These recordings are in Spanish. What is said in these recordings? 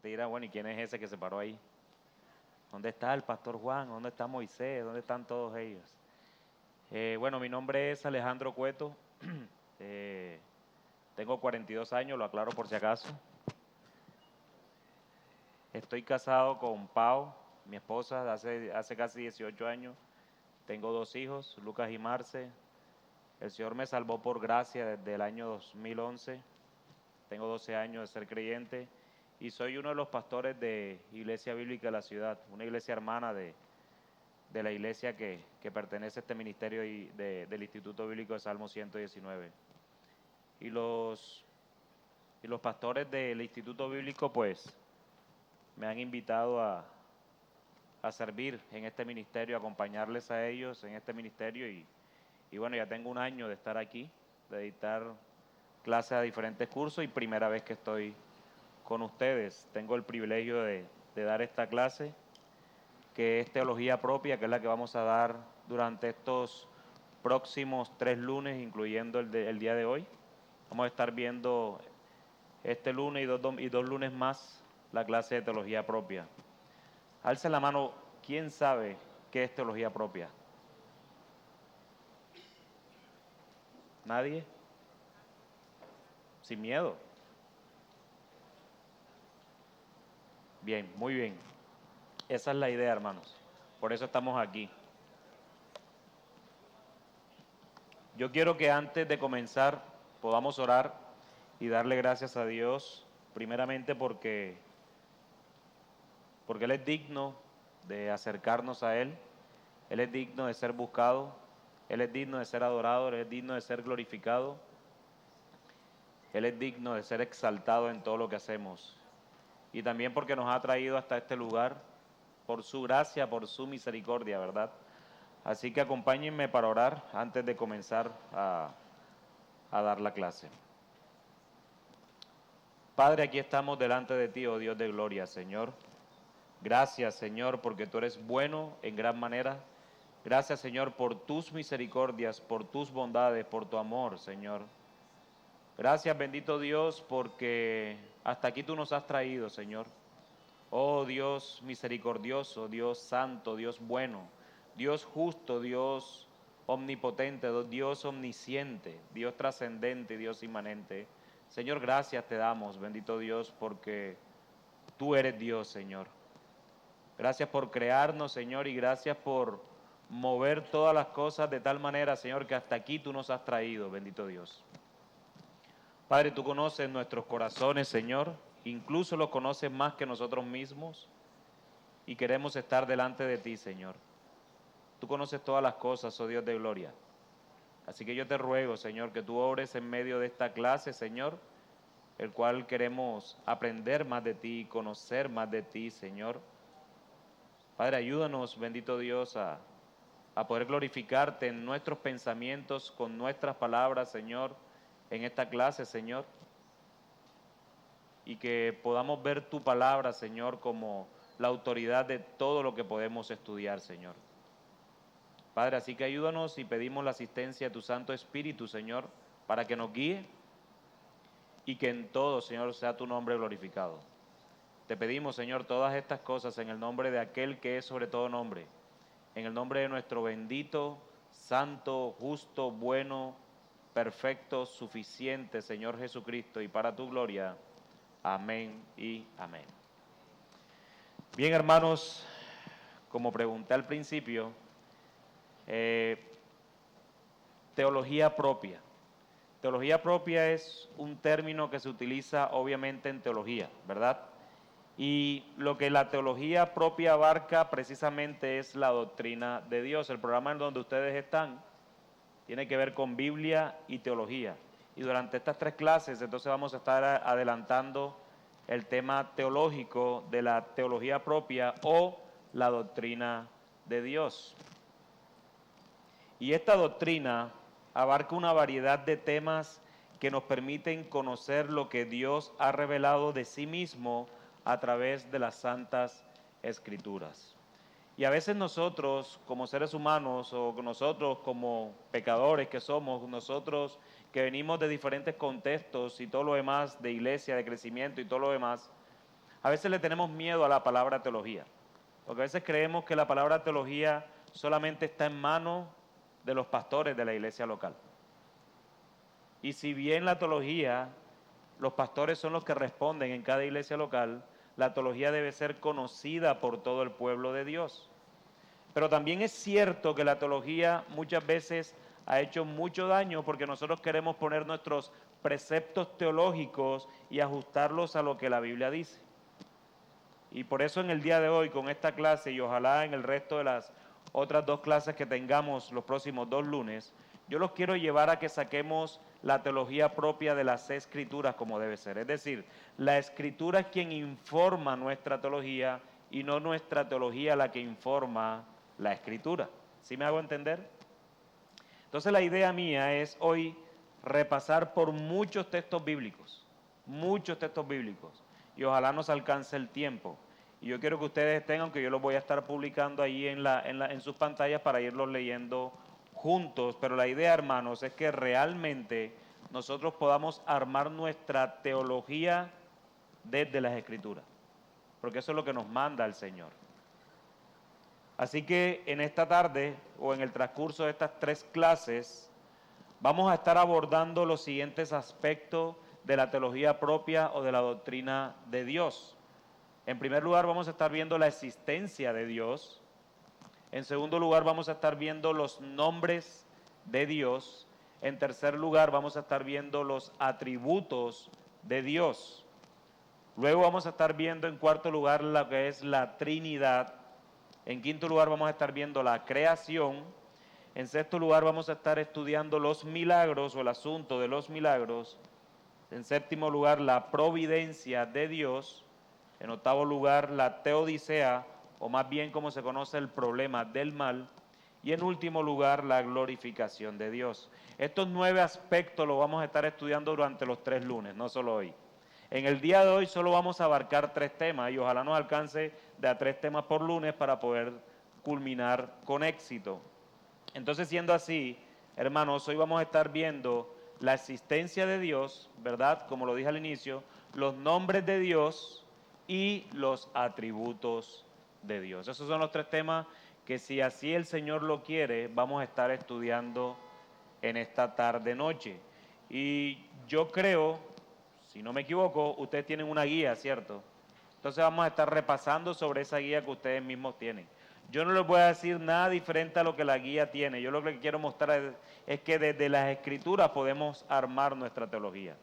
Te dirán, bueno, ¿y quién es ese que se paró ahí? ¿Dónde está el pastor Juan? ¿Dónde está Moisés? ¿Dónde están todos ellos? Bueno, mi nombre es Alejandro Cueto. Eh, Tengo 42 años, lo aclaro por si acaso. Estoy casado con Pau, mi esposa, hace casi 18 años. Tengo 2 hijos, Lucas y Marce. El Señor me salvó por gracia desde el año 2011. Tengo 12 años de ser creyente y soy uno de los pastores de Iglesia Bíblica de la ciudad, una iglesia hermana de la iglesia que pertenece a este ministerio del Instituto Bíblico de Salmo 119. Y los pastores del Instituto Bíblico pues me han invitado a servir en este ministerio, a acompañarles a ellos en este ministerio y bueno, ya tengo un año de estar aquí, de dictar clases a diferentes cursos y primera vez que estoy con ustedes. Tengo el privilegio de dar esta clase, que es teología propia, que es la que vamos a dar durante estos próximos 3 lunes, incluyendo el día de hoy. Vamos a estar viendo este lunes y dos lunes más la clase de teología propia. Alce la mano, ¿quién sabe qué es teología propia? ¿Nadie? Sin miedo. Bien, muy bien. Esa es la idea, hermanos. Por eso estamos aquí. Yo quiero que antes de comenzar podamos orar y darle gracias a Dios, primeramente porque Él es digno de acercarnos a Él es digno de ser buscado, Él es digno de ser adorado, Él es digno de ser glorificado, Él es digno de ser exaltado en todo lo que hacemos. Y también porque nos ha traído hasta este lugar por su gracia, por su misericordia, ¿verdad? Así que acompáñenme para orar antes de comenzar a dar la clase. Padre, aquí estamos delante de ti, oh Dios de gloria, Señor. Gracias, Señor, porque tú eres bueno en gran manera. Gracias, Señor, por tus misericordias, por tus bondades, por tu amor, Señor. Gracias, bendito Dios, porque hasta aquí tú nos has traído, Señor. Oh Dios misericordioso, Dios santo, Dios bueno, Dios justo, Dios omnipotente, Dios omnisciente, Dios trascendente, Dios inmanente. Señor, gracias te damos, bendito Dios, porque tú eres Dios, Señor. Gracias por crearnos, Señor, y gracias por mover todas las cosas de tal manera, Señor, que hasta aquí tú nos has traído, bendito Dios. Padre, tú conoces nuestros corazones, Señor, incluso los conoces más que nosotros mismos y queremos estar delante de ti, Señor. Tú conoces todas las cosas, oh Dios de gloria. Así que yo te ruego, Señor, que tú obres en medio de esta clase, Señor, el cual queremos aprender más de ti, conocer más de ti, Señor. Padre, ayúdanos, bendito Dios, a poder glorificarte en nuestros pensamientos, con nuestras palabras, Señor, en esta clase, Señor. Y que podamos ver tu palabra, Señor, como la autoridad de todo lo que podemos estudiar, Señor. Padre, así que ayúdanos y pedimos la asistencia de tu Santo Espíritu, Señor, para que nos guíe y que en todo, Señor, sea tu nombre glorificado. Te pedimos, Señor, todas estas cosas en el nombre de aquel que es sobre todo nombre, en el nombre de nuestro bendito, santo, justo, bueno, perfecto, suficiente, Señor Jesucristo, y para tu gloria. Amén y amén. Bien, hermanos, como pregunté al principio, teología propia. Teología propia es un término que se utiliza obviamente en teología, ¿verdad? Y lo que la teología propia abarca precisamente es la doctrina de Dios. El programa en donde ustedes están tiene que ver con Biblia y teología. Y durante estas 3 clases entonces vamos a estar adelantando el tema teológico de la teología propia o la doctrina de Dios. Y esta doctrina abarca una variedad de temas que nos permiten conocer lo que Dios ha revelado de sí mismo a través de las santas escrituras. Y a veces nosotros como seres humanos o nosotros como pecadores que somos, nosotros que venimos de diferentes contextos y todo lo demás, de iglesia, de crecimiento y todo lo demás, A veces le tenemos miedo a la palabra teología, porque a veces creemos que la palabra teología solamente está en manos de los pastores de la iglesia local. Y si bien la teología, los pastores son los que responden en cada iglesia local, la teología debe ser conocida por todo el pueblo de Dios. Pero también es cierto que la teología muchas veces ha hecho mucho daño porque nosotros queremos poner nuestros preceptos teológicos y ajustarlos a lo que la Biblia dice. Y por eso en el día de hoy, con esta clase y ojalá en el resto de las otras 2 clases que tengamos los próximos 2 lunes, yo los quiero llevar a que saquemos la teología propia de las Escrituras como debe ser. Es decir, la Escritura es quien informa nuestra teología y no nuestra teología la que informa la Escritura. ¿Sí me hago entender? Entonces la idea mía es hoy repasar por muchos textos bíblicos, y ojalá nos alcance el tiempo. Y yo quiero que ustedes estén, aunque yo los voy a estar publicando ahí en sus pantallas para irlos leyendo juntos, pero la idea, hermanos, es que realmente nosotros podamos armar nuestra teología desde las Escrituras, porque eso es lo que nos manda el Señor. Así que en esta tarde, o en el transcurso de estas 3 clases, vamos a estar abordando los siguientes aspectos de la teología propia o de la doctrina de Dios. En primer lugar, vamos a estar viendo la existencia de Dios. En segundo lugar, vamos a estar viendo los nombres de Dios. En tercer lugar, vamos a estar viendo los atributos de Dios. Luego vamos a estar viendo en cuarto lugar lo que es la Trinidad. En quinto lugar, vamos a estar viendo la creación. En sexto lugar, vamos a estar estudiando los milagros o el asunto de los milagros. En séptimo lugar, la providencia de Dios. En octavo lugar, la teodicea, o más bien como se conoce el problema del mal. Y en último lugar, la glorificación de Dios. Estos 9 aspectos los vamos a estar estudiando durante los 3 lunes, no solo hoy. En el día de hoy solo vamos a abarcar 3 temas y ojalá nos alcance de a 3 temas por lunes para poder culminar con éxito. Entonces, siendo así, hermanos, hoy vamos a estar viendo la existencia de Dios, ¿verdad? Como lo dije al inicio, los nombres de Dios y los atributos de Dios. Esos son los 3 temas que, si así el Señor lo quiere, vamos a estar estudiando en esta tarde-noche. Y yo creo, si no me equivoco, ustedes tienen una guía, ¿cierto? Entonces vamos a estar repasando sobre esa guía que ustedes mismos tienen. Yo no les voy a decir nada diferente a lo que la guía tiene. Yo lo que quiero mostrar es que desde las Escrituras podemos armar nuestra teología.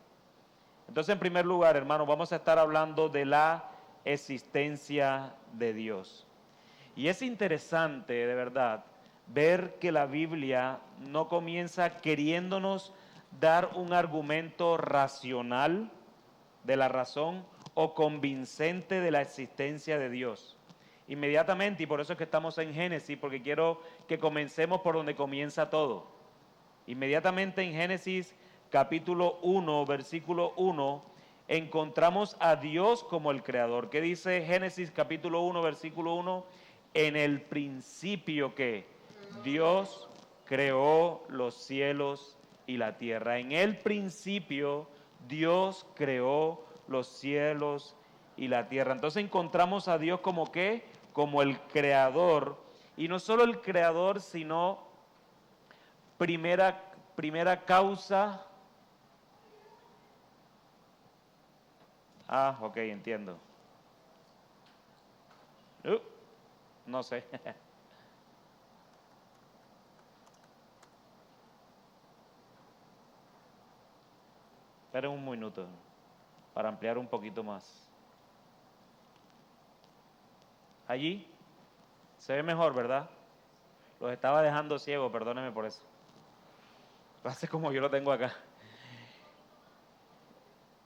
Entonces, en primer lugar, hermanos, vamos a estar hablando de la existencia de Dios. Y es interesante, de verdad, ver que la Biblia no comienza queriéndonos dar un argumento racional de la razón o convincente de la existencia de Dios. Inmediatamente, y por eso es que estamos en Génesis, porque quiero que comencemos por donde comienza todo. Inmediatamente en Génesis capítulo 1, versículo 1, encontramos a Dios como el creador. ¿Qué dice Génesis capítulo 1, versículo 1? En el principio que Dios creó los cielos y la tierra. En el principio Dios creó los cielos y la tierra. Entonces encontramos a Dios como ¿qué? Como el creador, y no solo el creador, sino primera causa. Ah, ok, entiendo. No sé. Esperen un minuto para ampliar un poquito más. Allí se ve mejor, ¿verdad? Los estaba dejando ciegos, perdónenme por eso. Lo hace como yo lo tengo acá.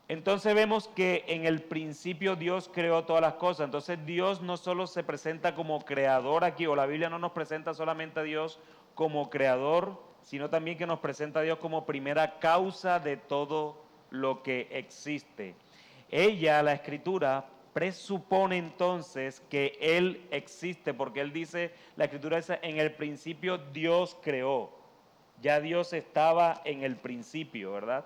Entonces vemos que en el principio Dios creó todas las cosas. Entonces Dios no solo se presenta como creador aquí, o la Biblia no nos presenta solamente a Dios como creador, sino también que nos presenta a Dios como primera causa de todo lo que existe. Ella, la Escritura, presupone entonces que Él existe, porque Él dice, la Escritura dice, en el principio Dios creó. Ya Dios estaba en el principio, ¿verdad?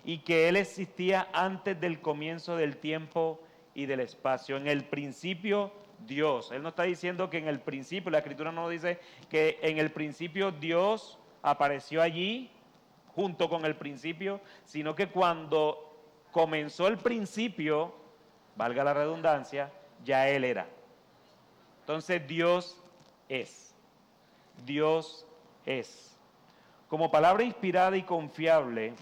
Y que Él existía antes del comienzo del tiempo y del espacio. En el principio, Dios. Él no está diciendo que en el principio, la Escritura no dice que en el principio Dios apareció allí junto con el principio, sino que cuando comenzó el principio, valga la redundancia, ya Él era. Entonces Dios es. Dios es. Como palabra inspirada y confiable,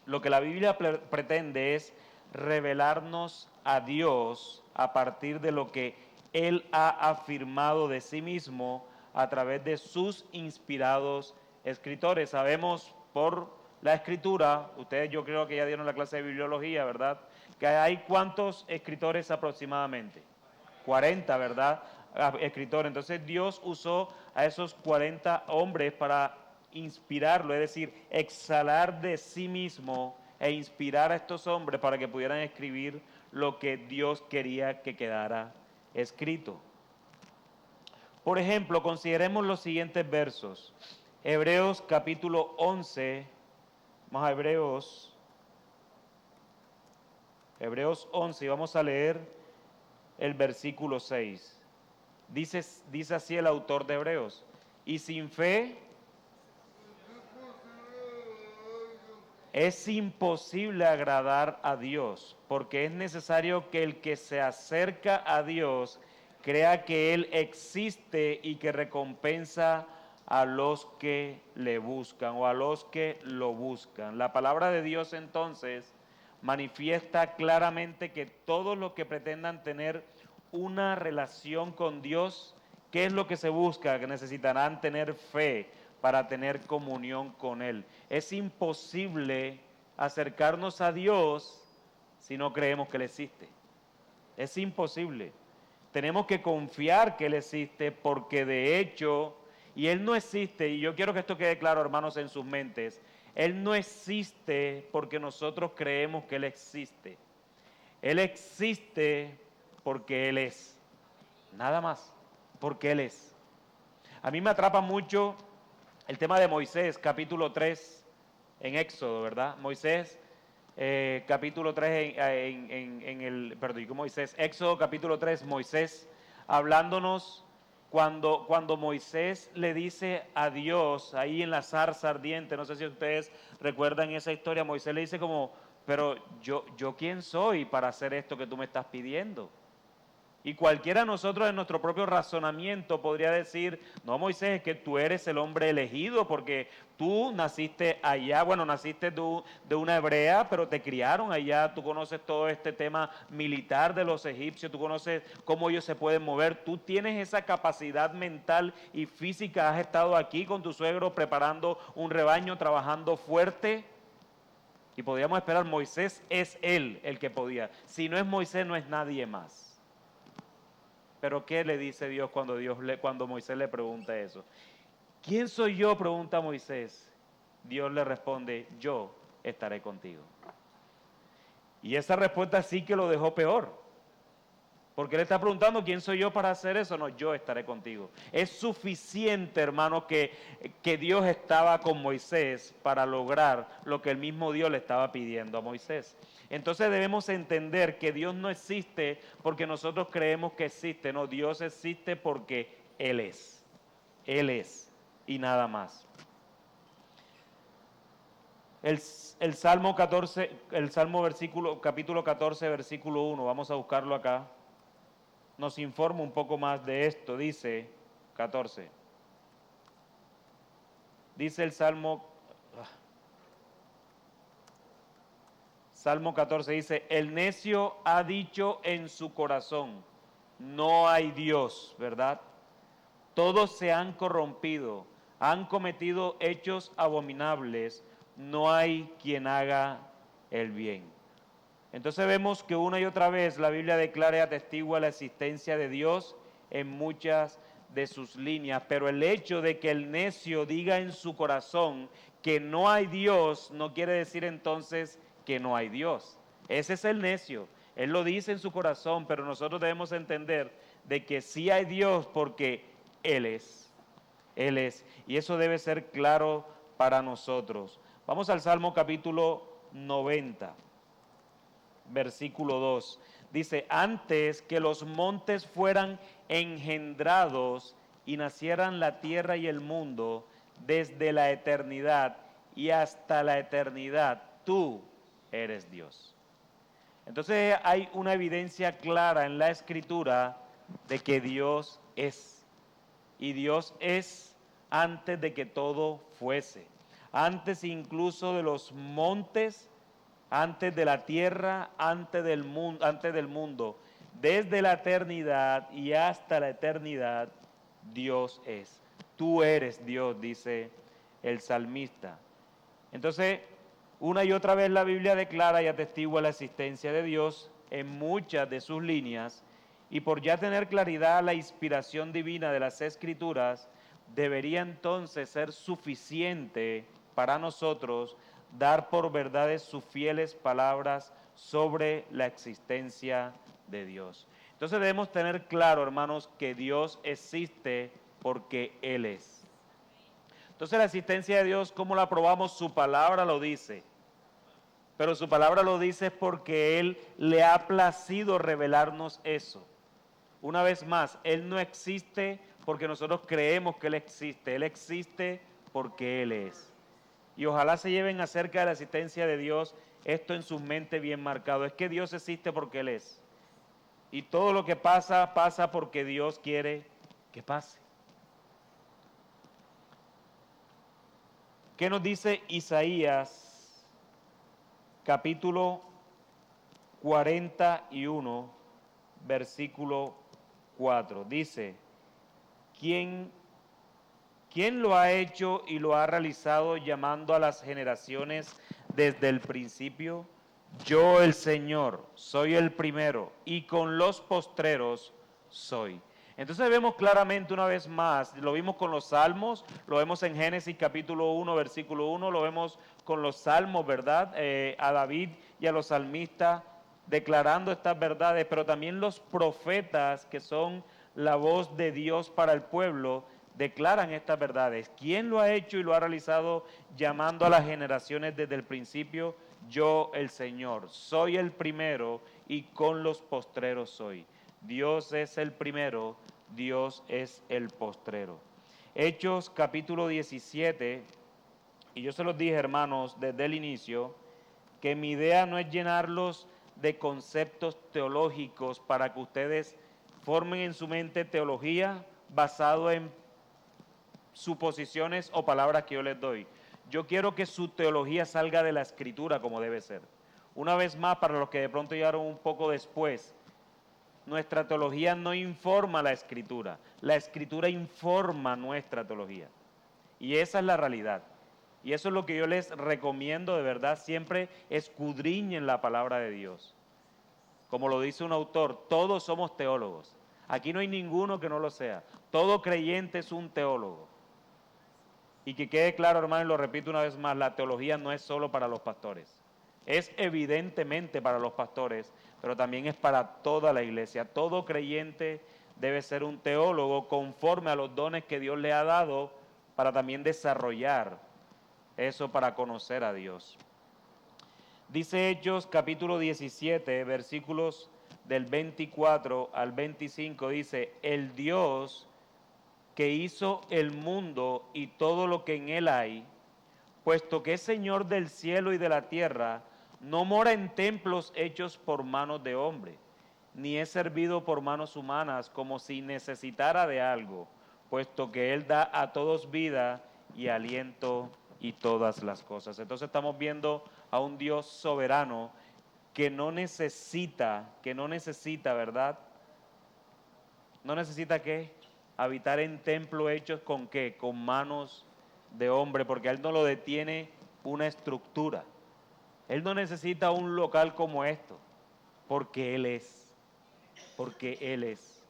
lo que la Biblia pretende es revelarnos a Dios a partir de lo que Él ha afirmado de sí mismo a través de sus inspirados escritores. Sabemos por la escritura, ustedes yo creo que ya dieron la clase de bibliología, ¿verdad? Que hay ¿cuántos escritores aproximadamente? 40, ¿verdad? Escritores. Entonces Dios usó a esos 40 hombres para inspirarlo, es decir, exhalar de sí mismo e inspirar a estos hombres para que pudieran escribir lo que Dios quería que quedara escrito. Por ejemplo, consideremos los siguientes versos. Hebreos capítulo 11, vamos a Hebreos 11 y vamos a leer el versículo 6. Dice así el autor de Hebreos: y sin fe es imposible agradar a Dios, porque es necesario que el que se acerca a Dios crea que Él existe y que recompensa a los que le buscan o a los que lo buscan. La palabra de Dios entonces manifiesta claramente que todos los que pretendan tener una relación con Dios, ¿qué es lo que se busca? Que necesitarán tener fe para tener comunión con Él. Es imposible acercarnos a Dios si no creemos que Él existe. Es imposible. Tenemos que confiar que Él existe porque de hecho, y Él no existe, y yo quiero que esto quede claro, hermanos, en sus mentes, Él no existe porque nosotros creemos que Él existe. Él existe porque Él es. Nada más, porque Él es. A mí me atrapa mucho el tema de Moisés, capítulo 3, en Éxodo, ¿verdad? Moisés, capítulo 3, Éxodo capítulo 3, Moisés, hablándonos cuando Moisés le dice a Dios, ahí en la zarza ardiente, no sé si ustedes recuerdan esa historia, Moisés le dice como, pero yo ¿quién soy para hacer esto que tú me estás pidiendo? Y cualquiera de nosotros en nuestro propio razonamiento podría decir, no, Moisés, es que tú eres el hombre elegido porque tú naciste allá, bueno, naciste de una hebrea, pero te criaron allá, tú conoces todo este tema militar de los egipcios, tú conoces cómo ellos se pueden mover, tú tienes esa capacidad mental y física, has estado aquí con tu suegro preparando un rebaño, trabajando fuerte. Y podríamos esperar, Moisés es él el que podía. Si no es Moisés, no es nadie más. Pero ¿qué le dice Dios cuando Moisés le pregunta eso? ¿Quién soy yo?, pregunta Moisés. Dios le responde, yo estaré contigo. Y esa respuesta sí que lo dejó peor. Porque él está preguntando, ¿quién soy yo para hacer eso? No, yo estaré contigo. Es suficiente, hermano, que Dios estaba con Moisés para lograr lo que el mismo Dios le estaba pidiendo a Moisés. Entonces debemos entender que Dios no existe porque nosotros creemos que existe. No, Dios existe porque Él es. Él es y nada más. El Salmo 14, capítulo 14, versículo 1, vamos a buscarlo acá. Nos informa un poco más de esto, dice 14. Dice el Salmo 14, dice, el necio ha dicho en su corazón, no hay Dios, ¿verdad? Todos se han corrompido, han cometido hechos abominables, no hay quien haga el bien. Entonces vemos que una y otra vez la Biblia declara y atestigua la existencia de Dios en muchas de sus líneas, pero el hecho de que el necio diga en su corazón que no hay Dios no quiere decir entonces que no hay Dios. Ese es el necio, él lo dice en su corazón, pero nosotros debemos entender de que sí hay Dios porque Él es, y eso debe ser claro para nosotros. Vamos al Salmo capítulo 90. Versículo 2. Dice, antes que los montes fueran engendrados y nacieran la tierra y el mundo, desde la eternidad y hasta la eternidad, tú eres Dios. Entonces hay una evidencia clara en la Escritura de que Dios es. Y Dios es antes de que todo fuese. Antes incluso de los montes, antes de la tierra, antes del mundo. Desde la eternidad y hasta la eternidad, Dios es. Tú eres Dios, dice el salmista. Entonces, una y otra vez la Biblia declara y atestigua la existencia de Dios en muchas de sus líneas, y por ya tener claridad la inspiración divina de las Escrituras, debería entonces ser suficiente para nosotros dar por verdades sus fieles palabras sobre la existencia de Dios. Entonces debemos tener claro, hermanos, que Dios existe porque Él es. Entonces la existencia de Dios, ¿cómo la probamos? Su palabra lo dice. Pero su palabra lo dice porque Él le ha placido revelarnos eso. Una vez más, Él no existe porque nosotros creemos que Él existe. Él existe porque Él es. Y ojalá se lleven acerca de la existencia de Dios esto en su mente bien marcado. Es que Dios existe porque Él es. Y todo lo que pasa, pasa porque Dios quiere que pase. ¿Qué nos dice Isaías, capítulo 41, versículo 4? Dice, ¿quién lo ha hecho y lo ha realizado llamando a las generaciones desde el principio? Yo, el Señor, soy el primero y con los postreros soy. Entonces vemos claramente una vez más, lo vimos con los salmos, lo vemos en Génesis capítulo 1, versículo 1, lo vemos con los salmos, ¿verdad? A David y a los salmistas declarando estas verdades, pero también los profetas, que son la voz de Dios para el pueblo, declaran estas verdades. ¿Quién lo ha hecho y lo ha realizado llamando a las generaciones desde el principio? Yo, el Señor, soy el primero y con los postreros soy. Dios es el primero, Dios es el postrero. Hechos capítulo 17, y yo se los dije, hermanos, desde el inicio, que mi idea no es llenarlos de conceptos teológicos para que ustedes formen en su mente teología basado en suposiciones o palabras que yo les doy. Yo quiero que su teología salga de la Escritura como debe ser. Una vez más, para los que de pronto llegaron un poco después, nuestra teología no informa la Escritura informa nuestra teología. Y esa es la realidad. Y eso es lo que yo les recomiendo de verdad, siempre escudriñen la palabra de Dios. Como lo dice un autor, todos somos teólogos. Aquí no hay ninguno que no lo sea. Todo creyente es un teólogo. Y que quede claro, hermano, y lo repito una vez más, la teología no es solo para los pastores. Es evidentemente para los pastores, pero también es para toda la iglesia. Todo creyente debe ser un teólogo conforme a los dones que Dios le ha dado para también desarrollar eso para conocer a Dios. Dice Hechos capítulo 17, versículos del 24 al 25, dice, el Dios que hizo el mundo y todo lo que en él hay, puesto que es Señor del cielo y de la tierra, no mora en templos hechos por manos de hombre, ni es servido por manos humanas como si necesitara de algo, puesto que Él da a todos vida y aliento y todas las cosas. Entonces estamos viendo a un Dios soberano que no necesita, ¿verdad? No necesita ¿qué? Habitar en templos hechos con ¿qué? Con manos de hombre, porque a Él no lo detiene una estructura. Él no necesita un local como esto, porque Él es. Porque Él es.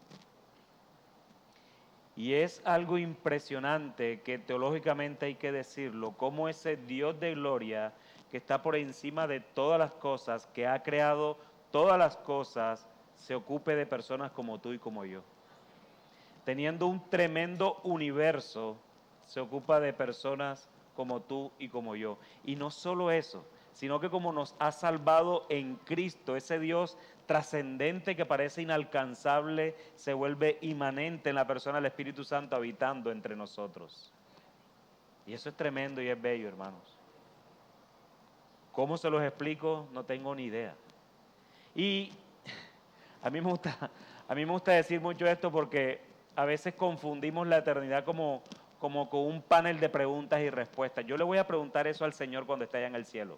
Y es algo impresionante que teológicamente hay que decirlo, como ese Dios de gloria que está por encima de todas las cosas, que ha creado todas las cosas, se ocupe de personas como tú y como yo. Teniendo un tremendo universo, se ocupa de personas como tú y como yo. Y no solo eso, sino que como nos ha salvado en Cristo, ese Dios trascendente que parece inalcanzable, se vuelve inmanente en la persona del Espíritu Santo habitando entre nosotros. Y eso es tremendo y es bello, hermanos. ¿Cómo se los explico? No tengo ni idea. Y a mí me gusta decir mucho esto porque a veces confundimos la eternidad como con un panel de preguntas y respuestas. Yo le voy a preguntar eso al Señor cuando esté allá en el cielo.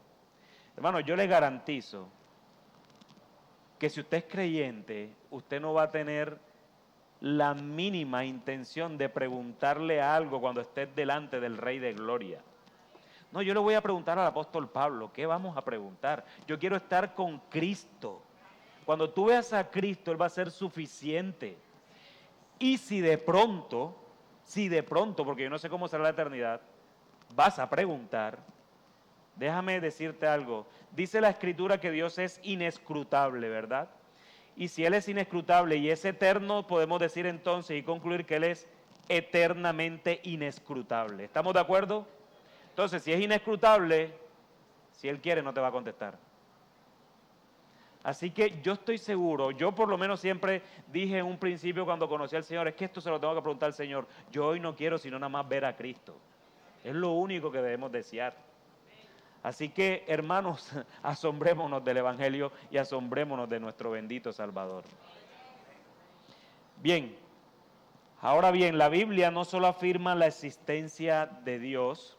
Hermano, yo le garantizo que si usted es creyente, usted no va a tener la mínima intención de preguntarle algo cuando esté delante del Rey de Gloria. No, yo le voy a preguntar al apóstol Pablo, ¿qué vamos a preguntar? Yo quiero estar con Cristo. Cuando tú veas a Cristo, Él va a ser suficiente. Y si de pronto, porque yo no sé cómo será la eternidad, vas a preguntar, déjame decirte algo. Dice la Escritura que Dios es inescrutable, ¿verdad? Y si Él es inescrutable y es eterno, podemos decir entonces y concluir que Él es eternamente inescrutable. ¿Estamos de acuerdo? Entonces, si es inescrutable, si Él quiere no te va a contestar. Así que yo estoy seguro, yo por lo menos siempre dije en un principio cuando conocí al Señor, es que esto se lo tengo que preguntar al Señor. Yo hoy no quiero sino nada más ver a Cristo. Es lo único que debemos desear. Así que, hermanos, asombrémonos del Evangelio y asombrémonos de nuestro bendito Salvador. Bien, ahora bien, la Biblia no solo afirma la existencia de Dios,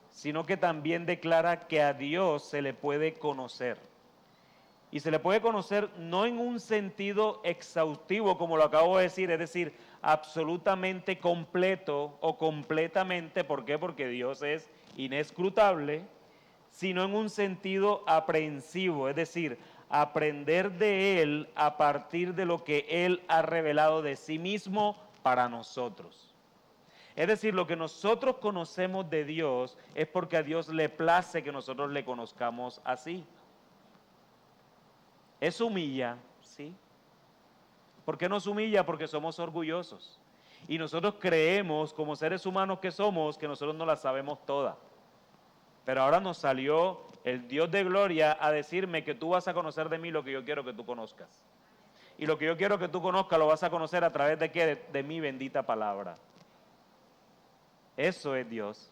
sino que también declara que a Dios se le puede conocer. Y se le puede conocer no en un sentido exhaustivo, como lo acabo de decir, es decir, absolutamente completo o completamente, ¿por qué? Porque Dios es inescrutable, sino en un sentido aprehensivo, es decir, aprender de Él a partir de lo que Él ha revelado de sí mismo para nosotros. Es decir, lo que nosotros conocemos de Dios es porque a Dios le place que nosotros le conozcamos así. ¿Eso humilla? Sí. ¿Por qué nos humilla? Porque somos orgullosos. Y nosotros creemos, como seres humanos que somos, que nosotros no la sabemos toda. Pero ahora nos salió el Dios de gloria a decirme que tú vas a conocer de mí lo que yo quiero que tú conozcas. Y lo que yo quiero que tú conozcas lo vas a conocer a través de ¿qué? De mi bendita palabra. Eso es Dios.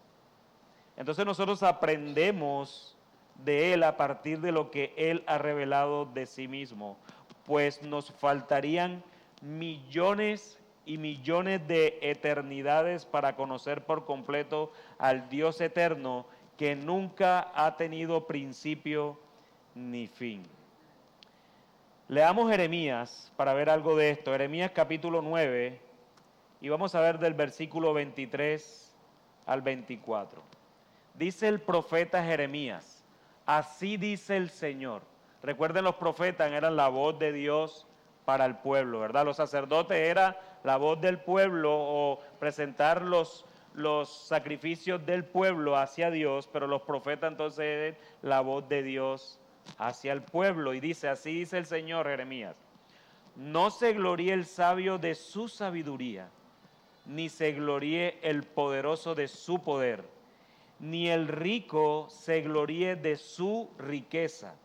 Entonces nosotros aprendemos de Él a partir de lo que Él ha revelado de sí mismo, pues nos faltarían millones y millones de eternidades para conocer por completo al Dios eterno que nunca ha tenido principio ni fin. Leamos Jeremías para ver algo de esto. Jeremías capítulo 9 y vamos a ver del versículo 23 al 24. Dice el profeta Jeremías, así dice el Señor. Recuerden, los profetas eran la voz de Dios para el pueblo, ¿verdad? Los sacerdotes era la voz del pueblo o presentar los sacrificios del pueblo hacia Dios, pero los profetas entonces eran la voz de Dios hacia el pueblo. Y dice, así dice el Señor, Jeremías, no se gloríe el sabio de su sabiduría, ni se gloríe el poderoso de su poder, ni el rico se gloríe de su riqueza.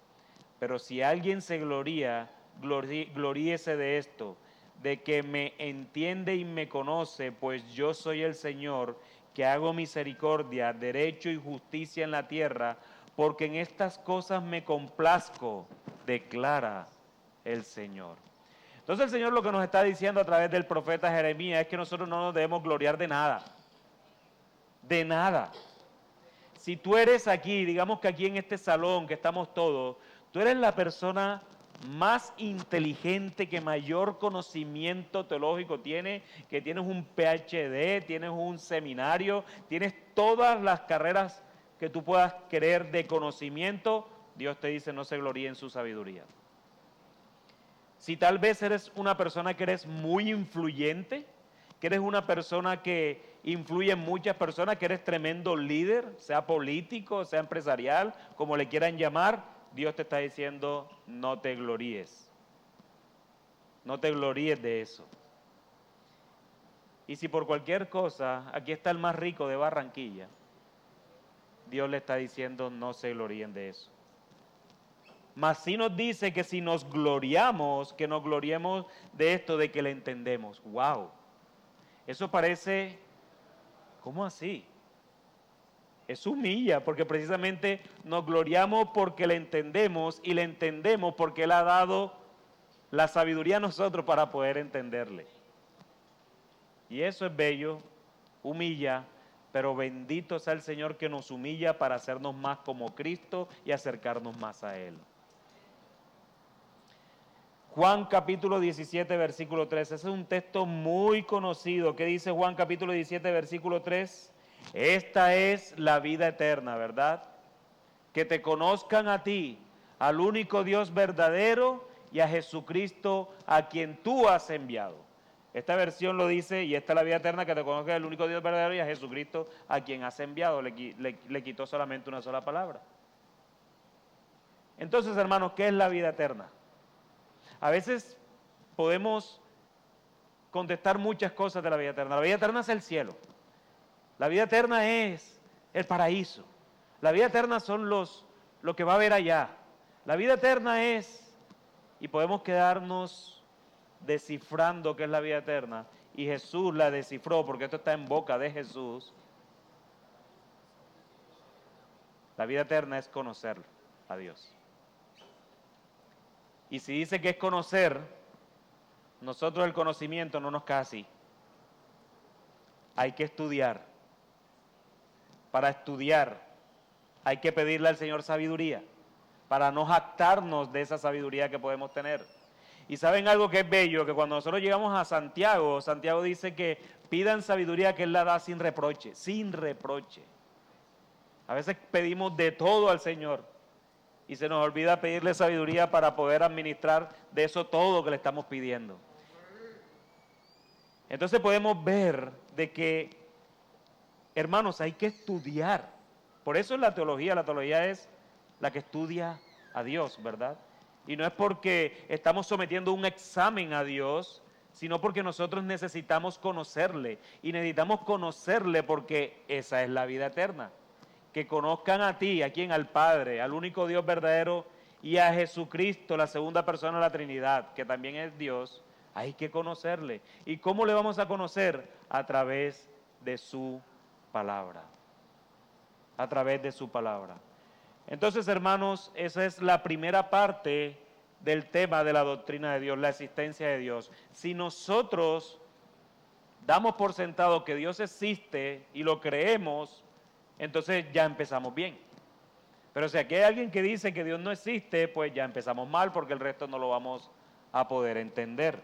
Pero si alguien se gloría, gloríese de esto, de que me entiende y me conoce, pues yo soy el Señor, que hago misericordia, derecho y justicia en la tierra, porque en estas cosas me complazco, declara el Señor. Entonces el Señor lo que nos está diciendo a través del profeta Jeremías es que nosotros no nos debemos gloriar de nada. De nada. Si tú eres aquí, digamos que aquí en este salón que estamos todos, tú eres la persona más inteligente, que mayor conocimiento teológico tiene, que tienes un PhD, tienes un seminario, tienes todas las carreras que tú puedas querer de conocimiento, Dios te dice no se gloríe en su sabiduría. Si tal vez eres una persona que eres muy influyente, que eres una persona que influye en muchas personas, que eres tremendo líder, sea político, sea empresarial, como le quieran llamar, Dios te está diciendo, no te gloríes. No te gloríes de eso. Y si por cualquier cosa, aquí está el más rico de Barranquilla, Dios le está diciendo, no se gloríen de eso. Mas sí nos dice que si nos gloriamos, que nos gloriemos de esto, de que le entendemos. ¡Wow! Eso parece, ¿cómo así? Eso humilla, porque precisamente nos gloriamos porque le entendemos y le entendemos porque Él ha dado la sabiduría a nosotros para poder entenderle. Y eso es bello, humilla, pero bendito sea el Señor que nos humilla para hacernos más como Cristo y acercarnos más a Él. Juan capítulo 17, versículo 3. Ese es un texto muy conocido. ¿Qué dice Juan capítulo 17, versículo 3? Esta es la vida eterna, ¿verdad? Que te conozcan a ti, al único Dios verdadero y a Jesucristo a quien tú has enviado. Esta versión lo dice, y esta es la vida eterna, que te conozcan al único Dios verdadero y a Jesucristo a quien has enviado. Le quitó solamente una sola palabra. Entonces, hermanos, ¿qué es la vida eterna? A veces podemos contestar muchas cosas de la vida eterna. La vida eterna es el cielo. La vida eterna es el paraíso. La vida eterna son lo que va a haber allá. La vida eterna es, y podemos quedarnos descifrando qué es la vida eterna, y Jesús la descifró, porque esto está en boca de Jesús. La vida eterna es conocer a Dios. Y si dice que es conocer, nosotros el conocimiento no nos cae así. Hay que estudiar. Para estudiar hay que pedirle al Señor sabiduría, para no jactarnos de esa sabiduría que podemos tener. Y saben algo que es bello, que cuando nosotros llegamos a Santiago, Santiago dice que pidan sabiduría que Él la da sin reproche, sin reproche. A veces pedimos de todo al Señor y se nos olvida pedirle sabiduría para poder administrar de eso todo que le estamos pidiendo. Entonces podemos ver de que, hermanos, hay que estudiar. Por eso es la teología es la que estudia a Dios, ¿verdad? Y no es porque estamos sometiendo un examen a Dios, sino porque nosotros necesitamos conocerle. Y necesitamos conocerle porque esa es la vida eterna. Que conozcan a ti, a quien, al Padre, al único Dios verdadero, y a Jesucristo, la segunda persona de la Trinidad, que también es Dios. Hay que conocerle. ¿Y cómo le vamos a conocer? A través de su palabra. A través de su palabra. Entonces, hermanos, esa es la primera parte del tema de la doctrina de Dios, la existencia de Dios. Si nosotros damos por sentado que Dios existe y lo creemos, entonces ya empezamos bien. Pero si aquí hay alguien que dice que Dios no existe, pues ya empezamos mal, porque el resto no lo vamos a poder entender.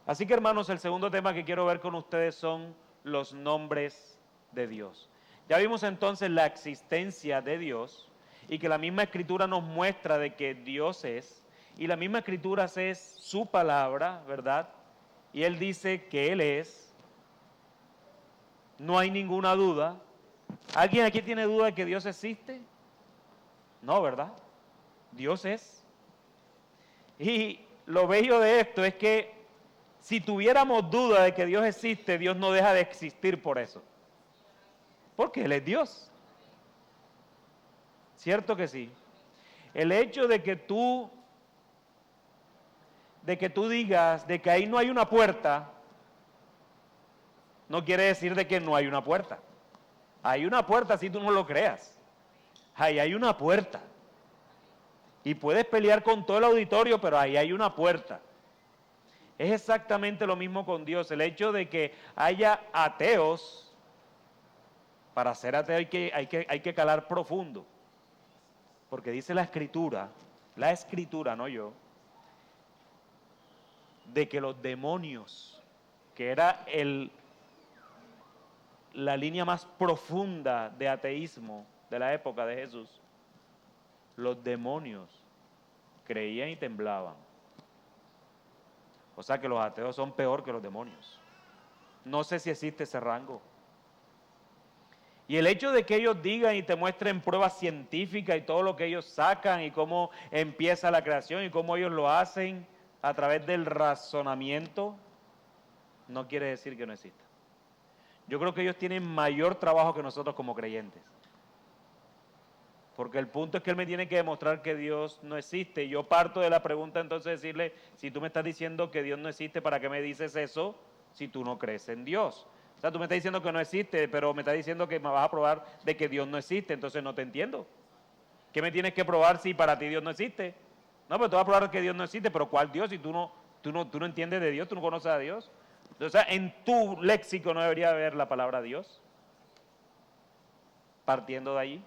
Así que, hermanos, el segundo tema que quiero ver con ustedes son los nombres de Dios. Ya vimos entonces la existencia de Dios y que la misma Escritura nos muestra de que Dios es, y la misma Escritura es su palabra, ¿verdad? Y Él dice que Él es, no hay ninguna duda. ¿Alguien aquí tiene duda de que Dios existe? No, ¿verdad? Dios es. Y lo bello de esto es que si tuviéramos duda de que Dios existe, Dios no deja de existir por eso. Porque Él es Dios. ¿Cierto que sí? El hecho de que tú digas de que ahí no hay una puerta, no quiere decir de que no hay una puerta. Hay una puerta si tú no lo creas. Ahí hay una puerta. Y puedes pelear con todo el auditorio, pero ahí hay una puerta. Es exactamente lo mismo con Dios. El hecho de que haya ateos, para ser ateo hay que calar profundo. Porque dice la Escritura, no yo, de que los demonios, que era la línea más profunda de ateísmo de la época de Jesús, los demonios creían y temblaban. O sea que los ateos son peor que los demonios. No sé si existe ese rango. Y el hecho de que ellos digan y te muestren pruebas científicas y todo lo que ellos sacan y cómo empieza la creación y cómo ellos lo hacen a través del razonamiento, no quiere decir que no exista. Yo creo que ellos tienen mayor trabajo que nosotros como creyentes. Porque el punto es que él me tiene que demostrar que Dios no existe. Yo parto de la pregunta entonces de decirle, si tú me estás diciendo que Dios no existe, ¿para qué me dices eso si tú no crees en Dios? O sea, tú me estás diciendo que no existe, pero me estás diciendo que me vas a probar de que Dios no existe, entonces no te entiendo. ¿Qué me tienes que probar si para ti Dios no existe? No, pero te vas a probar que Dios no existe, pero ¿cuál Dios? Si tú no entiendes de Dios, tú no conoces a Dios. O sea, en tu léxico no debería haber la palabra Dios. Partiendo de allí.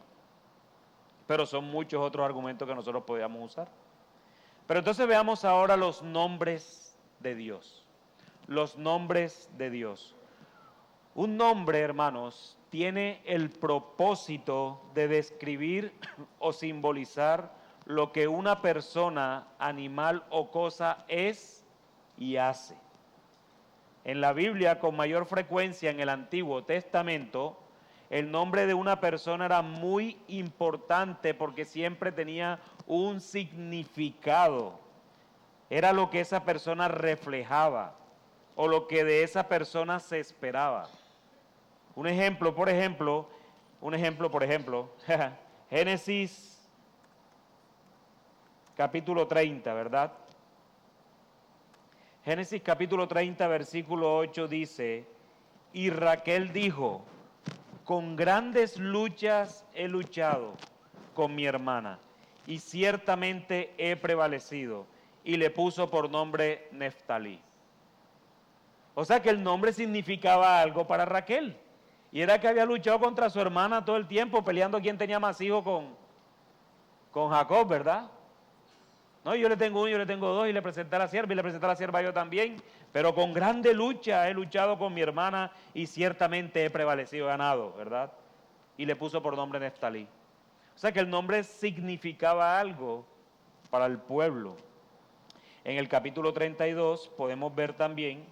Pero son muchos otros argumentos que nosotros podíamos usar. Pero entonces veamos ahora los nombres de Dios. Los nombres de Dios. Un nombre, hermanos, tiene el propósito de describir o simbolizar lo que una persona, animal o cosa es y hace. En la Biblia, con mayor frecuencia en el Antiguo Testamento, el nombre de una persona era muy importante porque siempre tenía un significado. Era lo que esa persona reflejaba o lo que de esa persona se esperaba. Un ejemplo, por ejemplo, Génesis capítulo 30, ¿verdad? Génesis capítulo 30, versículo 8 dice, y Raquel dijo, con grandes luchas he luchado con mi hermana y ciertamente he prevalecido. Y le puso por nombre Neftalí. O sea que el nombre significaba algo para Raquel. Y era que había luchado contra su hermana todo el tiempo, peleando quién tenía más hijos con Jacob, ¿verdad? No, yo le tengo uno, yo le tengo dos, y le presenté a la sierva, y le presenté a la sierva yo también. Pero con grande lucha he luchado con mi hermana y ciertamente he prevalecido, ganado, ¿verdad? Y le puso por nombre Neftalí. O sea que el nombre significaba algo para el pueblo. En el capítulo 32 podemos ver también,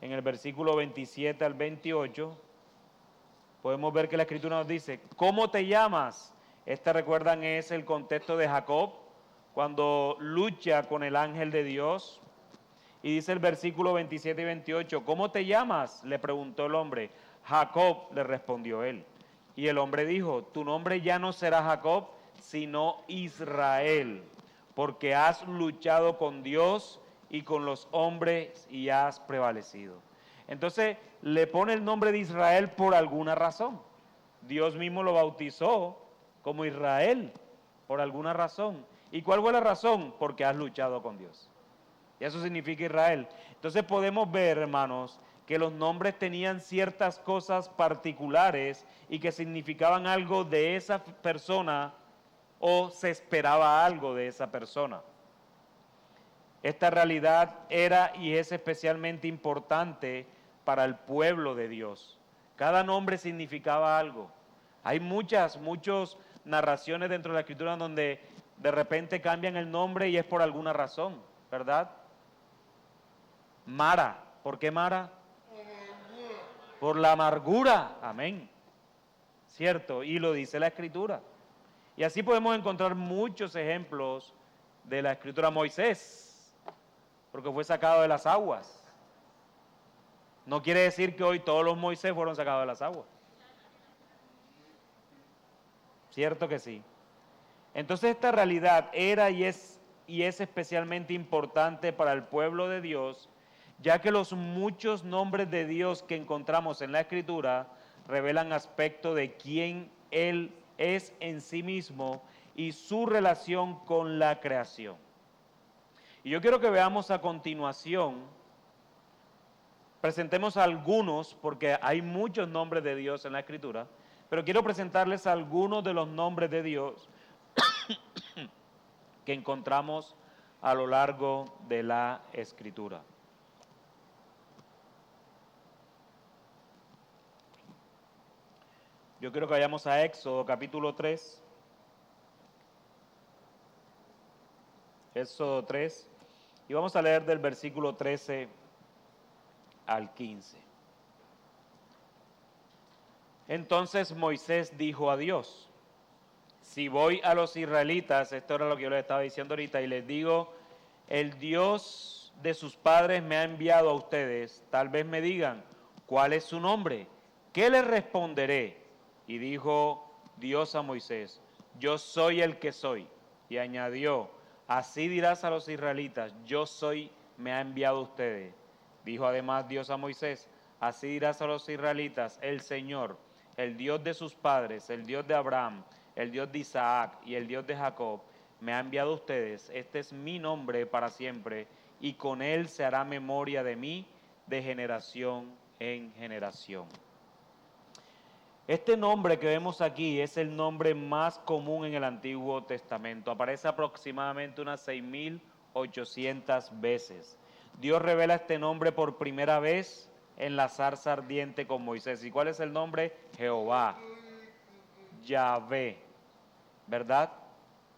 en el versículo 27 al 28, podemos ver que la Escritura nos dice, ¿cómo te llamas? Recuerdan, es el contexto de Jacob, cuando lucha con el ángel de Dios. Y dice el versículo 27 y 28, ¿cómo te llamas? Le preguntó el hombre. Jacob, le respondió él. Y el hombre dijo, tu nombre ya no será Jacob, sino Israel, porque has luchado con Dios y con los hombres y has prevalecido. Entonces le pone el nombre de Israel por alguna razón. Dios mismo lo bautizó como Israel por alguna razón. ¿Y cuál fue la razón? Porque has luchado con Dios. Y eso significa Israel. Entonces podemos ver, hermanos, que los nombres tenían ciertas cosas particulares y que significaban algo de esa persona o se esperaba algo de esa persona. Esta realidad era y es especialmente importante para el pueblo de Dios. Cada nombre significaba algo. Hay muchas narraciones dentro de la Escritura donde de repente cambian el nombre y es por alguna razón, ¿verdad? Mara, ¿por qué Mara? Por la amargura, amén. ¿Cierto? Y lo dice la Escritura. Y así podemos encontrar muchos ejemplos de la Escritura. Moisés, porque fue sacado de las aguas. No quiere decir que hoy todos los Moisés fueron sacados de las aguas. ¿Cierto que sí? Entonces esta realidad era y es especialmente importante para el pueblo de Dios, ya que los muchos nombres de Dios que encontramos en la Escritura revelan aspectos de quién Él es en sí mismo y su relación con la creación. Y yo quiero que veamos a continuación, presentemos algunos, porque hay muchos nombres de Dios en la Escritura, pero quiero presentarles algunos de los nombres de Dios que encontramos a lo largo de la Escritura. Yo quiero que vayamos a Éxodo capítulo 3. Éxodo 3. Y vamos a leer del versículo 13 al 15. Entonces Moisés dijo a Dios, si voy a los israelitas, esto era lo que yo les estaba diciendo ahorita, y les digo, el Dios de sus padres me ha enviado a ustedes, tal vez me digan, ¿cuál es su nombre? ¿Qué les responderé? Y dijo Dios a Moisés: yo soy el que soy. Y añadió: así dirás a los israelitas: yo soy, me ha enviado a ustedes. Dijo además Dios a Moisés: así dirás a los israelitas: el Señor, el Dios de sus padres, el Dios de Abraham, el Dios de Isaac y el Dios de Jacob, me ha enviado a ustedes. Este es mi nombre para siempre, y con él se hará memoria de mí de generación en generación. Este nombre que vemos aquí es el nombre más común en el Antiguo Testamento. Aparece aproximadamente unas 6.800 veces. Dios revela este nombre por primera vez en la zarza ardiente con Moisés. ¿Y cuál es el nombre? Jehová, Yahvé, ¿verdad?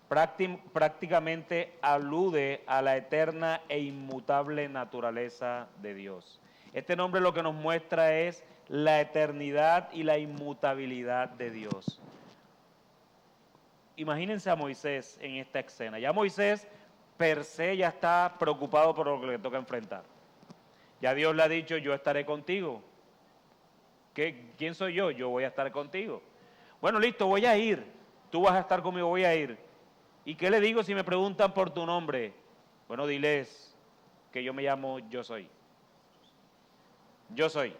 Prácticamente alude a la eterna e inmutable naturaleza de Dios. Este nombre lo que nos muestra es la eternidad y la inmutabilidad de Dios. Imagínense a Moisés en esta escena. Ya Moisés per se ya está preocupado por lo que le toca enfrentar. Ya Dios le ha dicho: yo estaré contigo. ¿Quién soy yo? Yo voy a estar contigo. Bueno, listo, voy a ir. Tú vas a estar conmigo, voy a ir. ¿Y qué le digo si me preguntan por tu nombre? Bueno, diles que yo me llamo Yo Soy. Yo soy.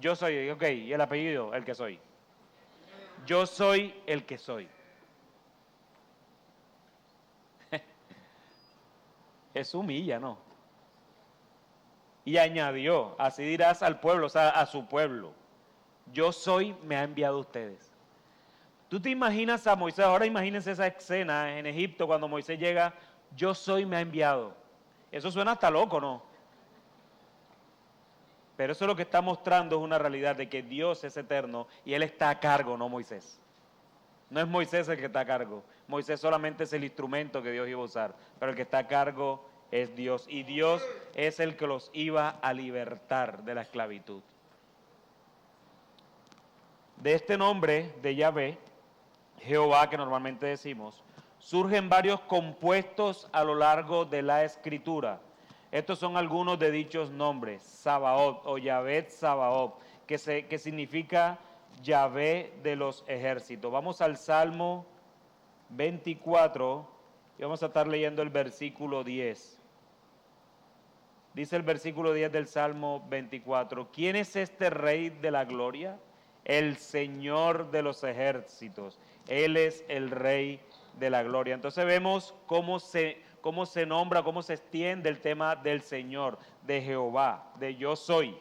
Yo soy, ok, y el apellido, el que soy. Yo soy el que soy. Eso humilla, ¿no? Y añadió: así dirás al pueblo, o sea, a su pueblo: yo soy, me ha enviado a ustedes. Tú te imaginas a Moisés, ahora imagínense esa escena en Egipto cuando Moisés llega: yo soy, me ha enviado. Eso suena hasta loco, ¿no? Pero eso lo que está mostrando es una realidad de que Dios es eterno y Él está a cargo, no Moisés. No es Moisés el que está a cargo. Moisés solamente es el instrumento que Dios iba a usar, pero el que está a cargo es Dios. Y Dios es el que los iba a libertar de la esclavitud. De este nombre de Yahvé, Jehová, que normalmente decimos, surgen varios compuestos a lo largo de la Escritura. Estos son algunos de dichos nombres: Sabaoth o Yahvé Sabaoth, que significa Yahvé de los ejércitos. Vamos al Salmo 24 y vamos a estar leyendo el versículo 10. Dice el versículo 10 del Salmo 24: ¿quién es este Rey de la gloria? El Señor de los ejércitos. Él es el Rey de la gloria. Entonces vemos cómo se nombra, cómo se extiende el tema del Señor, de Jehová, de yo soy.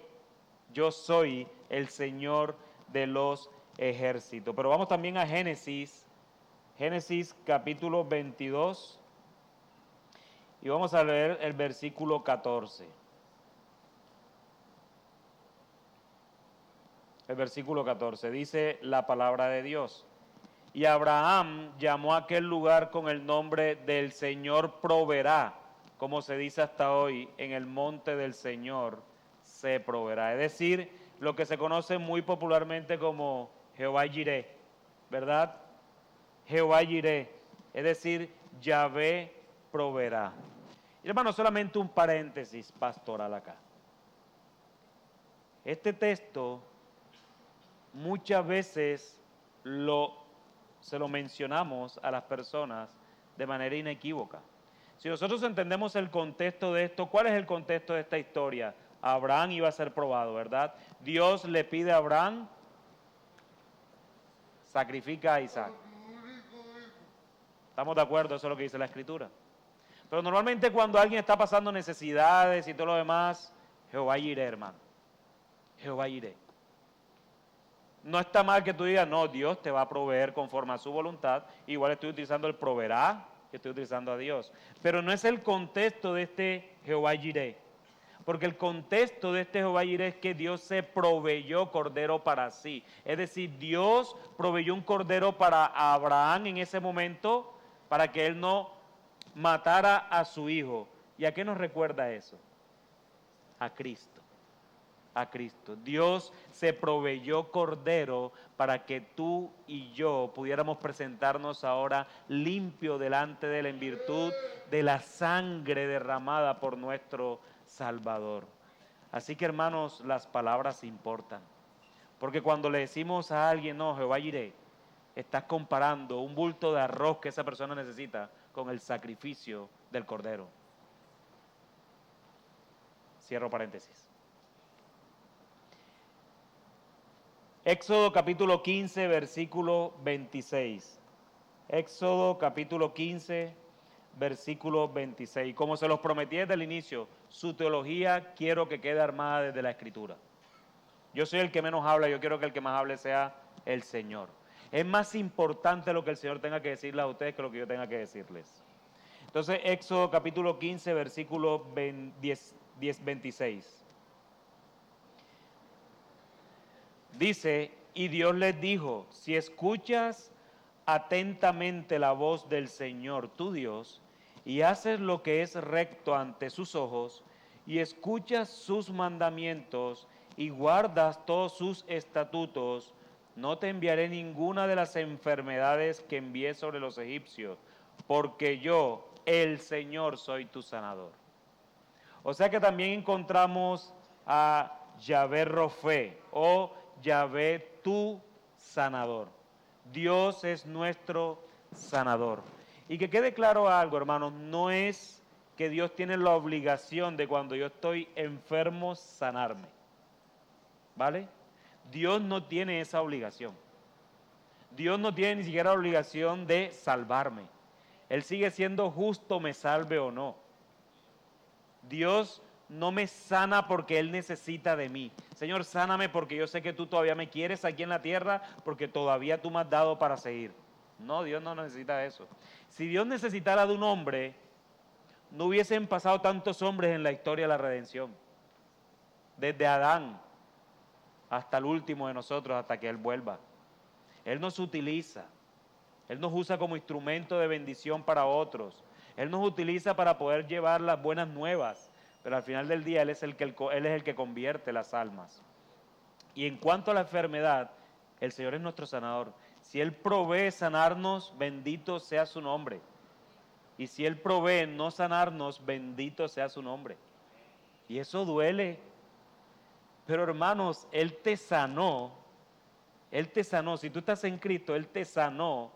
Yo soy el Señor de los ejércitos. Pero vamos también a Génesis capítulo 22 y vamos a leer el versículo 14. El versículo 14 dice la palabra de Dios: y Abraham llamó a aquel lugar con el nombre del Señor proveerá, como se dice hasta hoy: en el monte del Señor se proveerá. Es decir, lo que se conoce muy popularmente como Jehová Jireh, ¿verdad? Jehová Jireh, es decir, Yahvé proveerá. Y hermano, solamente un paréntesis pastoral acá. Este texto muchas veces se lo mencionamos a las personas de manera inequívoca. Si nosotros entendemos el contexto de esto, ¿cuál es el contexto de esta historia? Abraham iba a ser probado, ¿verdad? Dios le pide a Abraham: sacrifica a Isaac. ¿Estamos de acuerdo? Eso es lo que dice la Escritura. Pero normalmente cuando alguien está pasando necesidades y todo lo demás, Jehová Jireh, hermano. Jehová Jireh. No está mal que tú digas: no, Dios te va a proveer conforme a su voluntad. Igual estoy utilizando el proveerá, estoy utilizando a Dios. Pero no es el contexto de este Jehová Jireh. Porque el contexto de este Jehová Jireh es que Dios se proveyó cordero para sí. Es decir, Dios proveyó un cordero para Abraham en ese momento para que él no matara a su hijo. ¿Y a qué nos recuerda eso? A Cristo. A Cristo. Dios se proveyó cordero para que tú y yo pudiéramos presentarnos ahora limpio delante de Él en virtud de la sangre derramada por nuestro Salvador. Así que, hermanos, las palabras importan. Porque cuando le decimos a alguien, no, Jehová Jireh, estás comparando un bulto de arroz que esa persona necesita con el sacrificio del cordero. Cierro paréntesis. Éxodo capítulo 15, versículo 26. Éxodo capítulo 15, versículo 26. Como se los prometí desde el inicio, su teología quiero que quede armada desde la Escritura. Yo soy el que menos habla, yo quiero que el que más hable sea el Señor. Es más importante lo que el Señor tenga que decirles a ustedes que lo que yo tenga que decirles. Entonces, Éxodo capítulo 15, versículo 26. Dice, y Dios les dijo, si escuchas atentamente la voz del Señor tu Dios, y haces lo que es recto ante sus ojos, y escuchas sus mandamientos, y guardas todos sus estatutos, no te enviaré ninguna de las enfermedades que envié sobre los egipcios, porque yo, el Señor, soy tu sanador. O sea que también encontramos a Yahvé Rofé o Yahvé tu sanador. Dios es nuestro sanador. Y que quede claro algo, hermanos, no es que Dios tiene la obligación de cuando yo estoy enfermo sanarme. ¿Vale? Dios no tiene esa obligación. Dios no tiene ni siquiera la obligación de salvarme. Él sigue siendo justo, me salve o no. Dios no me sana porque Él necesita de mí. Señor, sáname porque yo sé que tú todavía me quieres aquí en la tierra, porque todavía tú me has dado para seguir. No, Dios no necesita eso. Si Dios necesitara de un hombre, no hubiesen pasado tantos hombres en la historia de la redención. Desde Adán hasta el último de nosotros, hasta que Él vuelva. Él nos utiliza. Él nos usa como instrumento de bendición para otros. Él nos utiliza para poder llevar las buenas nuevas. Pero al final del día Él es el que convierte las almas. Y en cuanto a la enfermedad, el Señor es nuestro sanador. Si Él provee sanarnos, bendito sea su nombre. Y si Él provee no sanarnos, bendito sea su nombre. Y eso duele. Pero hermanos, Él te sanó. Él te sanó. Si tú estás en Cristo, Él te sanó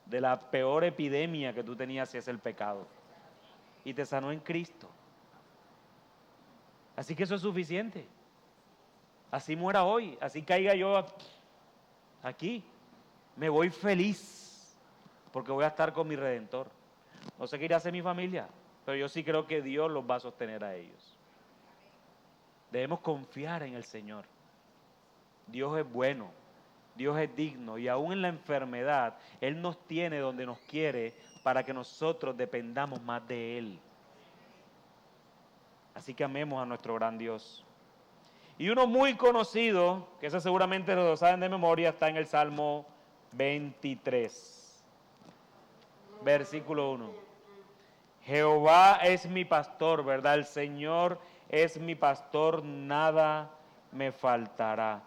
de la peor epidemia que tú tenías, si es el pecado. Y te sanó en Cristo. Así que eso es suficiente. Así muera hoy, así caiga yo aquí. Me voy feliz porque voy a estar con mi Redentor. No sé qué irá a hacer mi familia, pero yo sí creo que Dios los va a sostener a ellos. Debemos confiar en el Señor. Dios es bueno, Dios es digno y aún en la enfermedad Él nos tiene donde nos quiere para que nosotros dependamos más de Él. Así que amemos a nuestro gran Dios. Y uno muy conocido, que ese seguramente lo saben de memoria, está en el Salmo 23, versículo 1. Jehová es mi pastor, ¿verdad? El Señor es mi pastor, nada me faltará.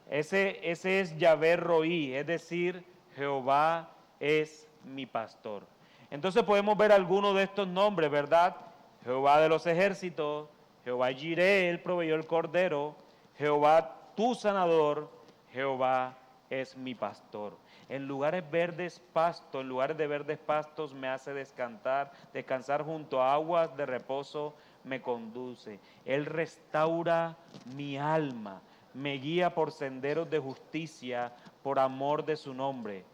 Ese es Yahvé Roí, es decir, Jehová es mi pastor. Entonces podemos ver algunos de estos nombres, ¿verdad? Jehová de los ejércitos, Jehová Jireh, Él proveyó el cordero, Jehová tu sanador, Jehová es mi pastor. En lugares verdes pasto, en lugares de verdes pastos me hace descansar junto a aguas de reposo me conduce. Él restaura mi alma, me guía por senderos de justicia, por amor de su nombre.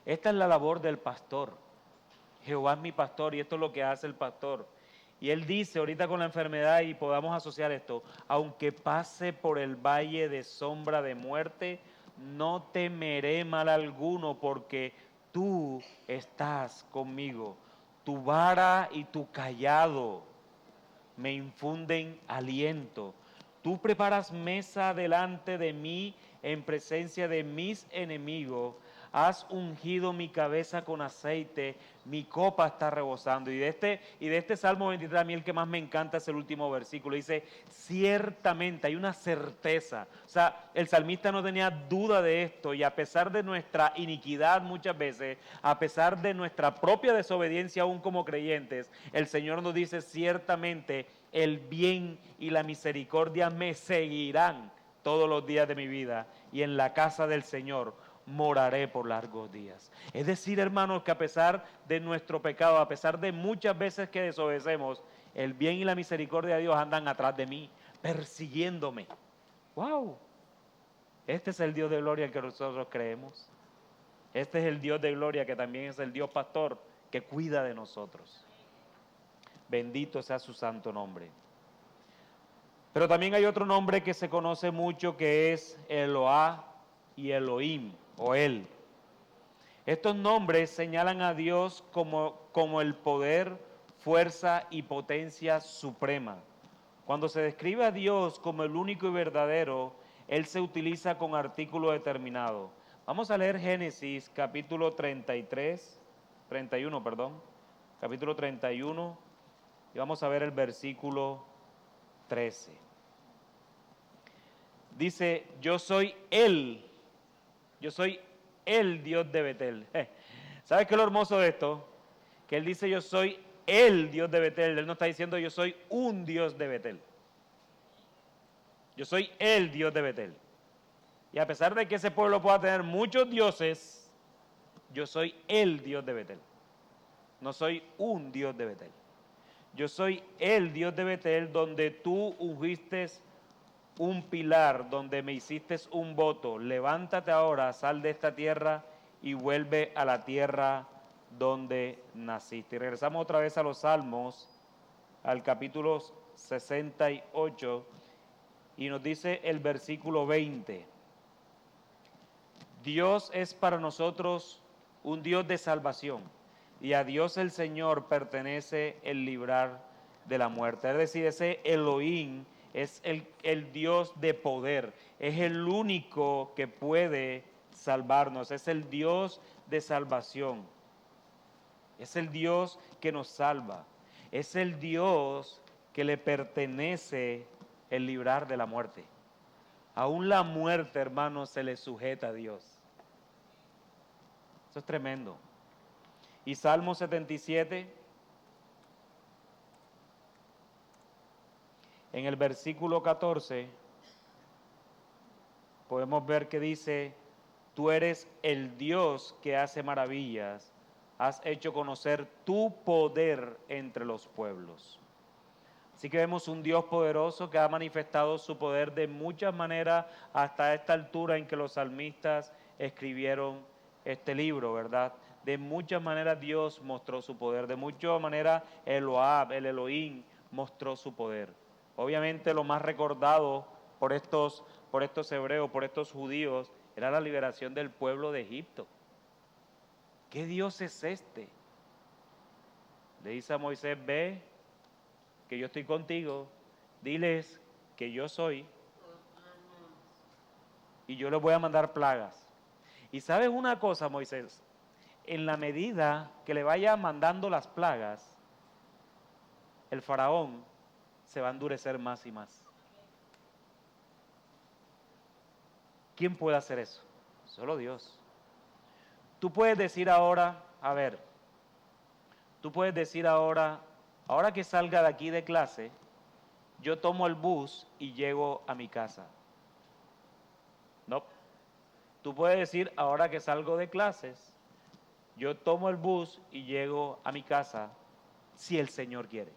Esta es la labor del pastor. Jehová es mi pastor y esto es lo que hace el pastor. Y él dice ahorita con la enfermedad, y podamos asociar esto, aunque pase por el valle de sombra de muerte, no temeré mal alguno porque tú estás conmigo. Tu vara y tu cayado me infunden aliento. Tú preparas mesa delante de mí en presencia de mis enemigos. Has ungido mi cabeza con aceite, mi copa está rebosando. Y de este Salmo 23, a mí el que más me encanta es el último versículo. Dice, ciertamente, hay una certeza. O sea, el salmista no tenía duda de esto, y a pesar de nuestra iniquidad muchas veces, a pesar de nuestra propia desobediencia aún como creyentes, el Señor nos dice, ciertamente, el bien y la misericordia me seguirán todos los días de mi vida, y en la casa del Señor moraré por largos días. Es decir, hermanos, que a pesar de nuestro pecado, a pesar de muchas veces que desobedecemos, el bien y la misericordia de Dios andan atrás de mí, persiguiéndome. ¡Wow! Este es el Dios de gloria al que nosotros creemos. Este es el Dios de gloria que también es el Dios pastor que cuida de nosotros. Bendito sea su santo nombre. Pero también hay otro nombre que se conoce mucho, que es Eloah y Elohim, o Él. Estos nombres señalan a Dios como el poder, fuerza y potencia suprema. Cuando se describe a Dios como el único y verdadero, Él se utiliza con artículo determinado. Vamos a leer Génesis capítulo 31, capítulo 31, y vamos a ver el versículo 13. Dice, yo soy el Dios de Betel. ¿Sabes qué es lo hermoso de esto? Que Él dice, yo soy el Dios de Betel. Él no está diciendo, yo soy un Dios de Betel. Yo soy el Dios de Betel. Y a pesar de que ese pueblo pueda tener muchos dioses, yo soy el Dios de Betel. No soy un Dios de Betel. Yo soy el Dios de Betel, donde tú ungiste un pilar, donde me hiciste un voto. Levántate ahora, sal de esta tierra y vuelve a la tierra donde naciste. Y regresamos otra vez a los Salmos, al capítulo 68, y nos dice el versículo 20. Dios es para nosotros un Dios de salvación, y a Dios el Señor pertenece el librar de la muerte. Es decir, ese Elohim es el Dios de poder, es el único que puede salvarnos, es el Dios de salvación, es el Dios que nos salva, es el Dios que le pertenece el librar de la muerte. Aún la muerte, hermanos, se le sujeta a Dios. Eso es tremendo. Y Salmo 77, en el versículo 14, podemos ver que dice, tú eres el Dios que hace maravillas, has hecho conocer tu poder entre los pueblos. Así que vemos un Dios poderoso que ha manifestado su poder de muchas maneras hasta esta altura en que los salmistas escribieron este libro, ¿verdad? De muchas maneras Dios mostró su poder, de muchas maneras Eloah, el Elohim, mostró su poder. Obviamente lo más recordado por estos hebreos, por estos judíos, era la liberación del pueblo de Egipto. ¿Qué Dios es este? Le dice a Moisés, ve, que yo estoy contigo, diles que yo soy, y yo les voy a mandar plagas. Y sabes una cosa, Moisés, en la medida que le vaya mandando las plagas, el faraón se va a endurecer más y más. ¿Quién puede hacer eso? Solo Dios. Tú puedes decir ahora, ahora que salga de aquí de clase, yo tomo el bus y llego a mi casa. No. Tú puedes decir, ahora que salgo de clases, yo tomo el bus y llego a mi casa si el Señor quiere.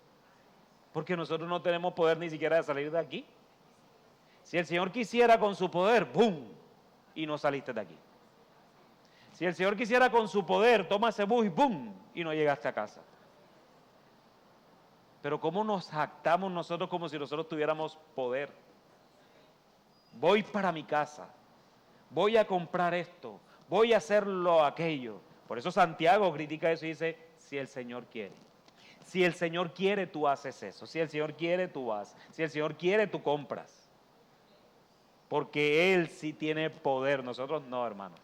Porque nosotros no tenemos poder ni siquiera de salir de aquí. Si el Señor quisiera con su poder, ¡bum!, y no saliste de aquí. Si el Señor quisiera con su poder, toma ese bus y ¡bum!, y no llegaste a casa. Pero ¿cómo nos jactamos nosotros como si nosotros tuviéramos poder? Voy para mi casa, voy a comprar esto, voy a hacerlo aquello. Por eso Santiago critica eso y dice, si el Señor quiere. Si el Señor quiere, tú haces eso. Si el Señor quiere, tú vas. Si el Señor quiere, tú compras. Porque Él sí tiene poder, nosotros no, hermanos.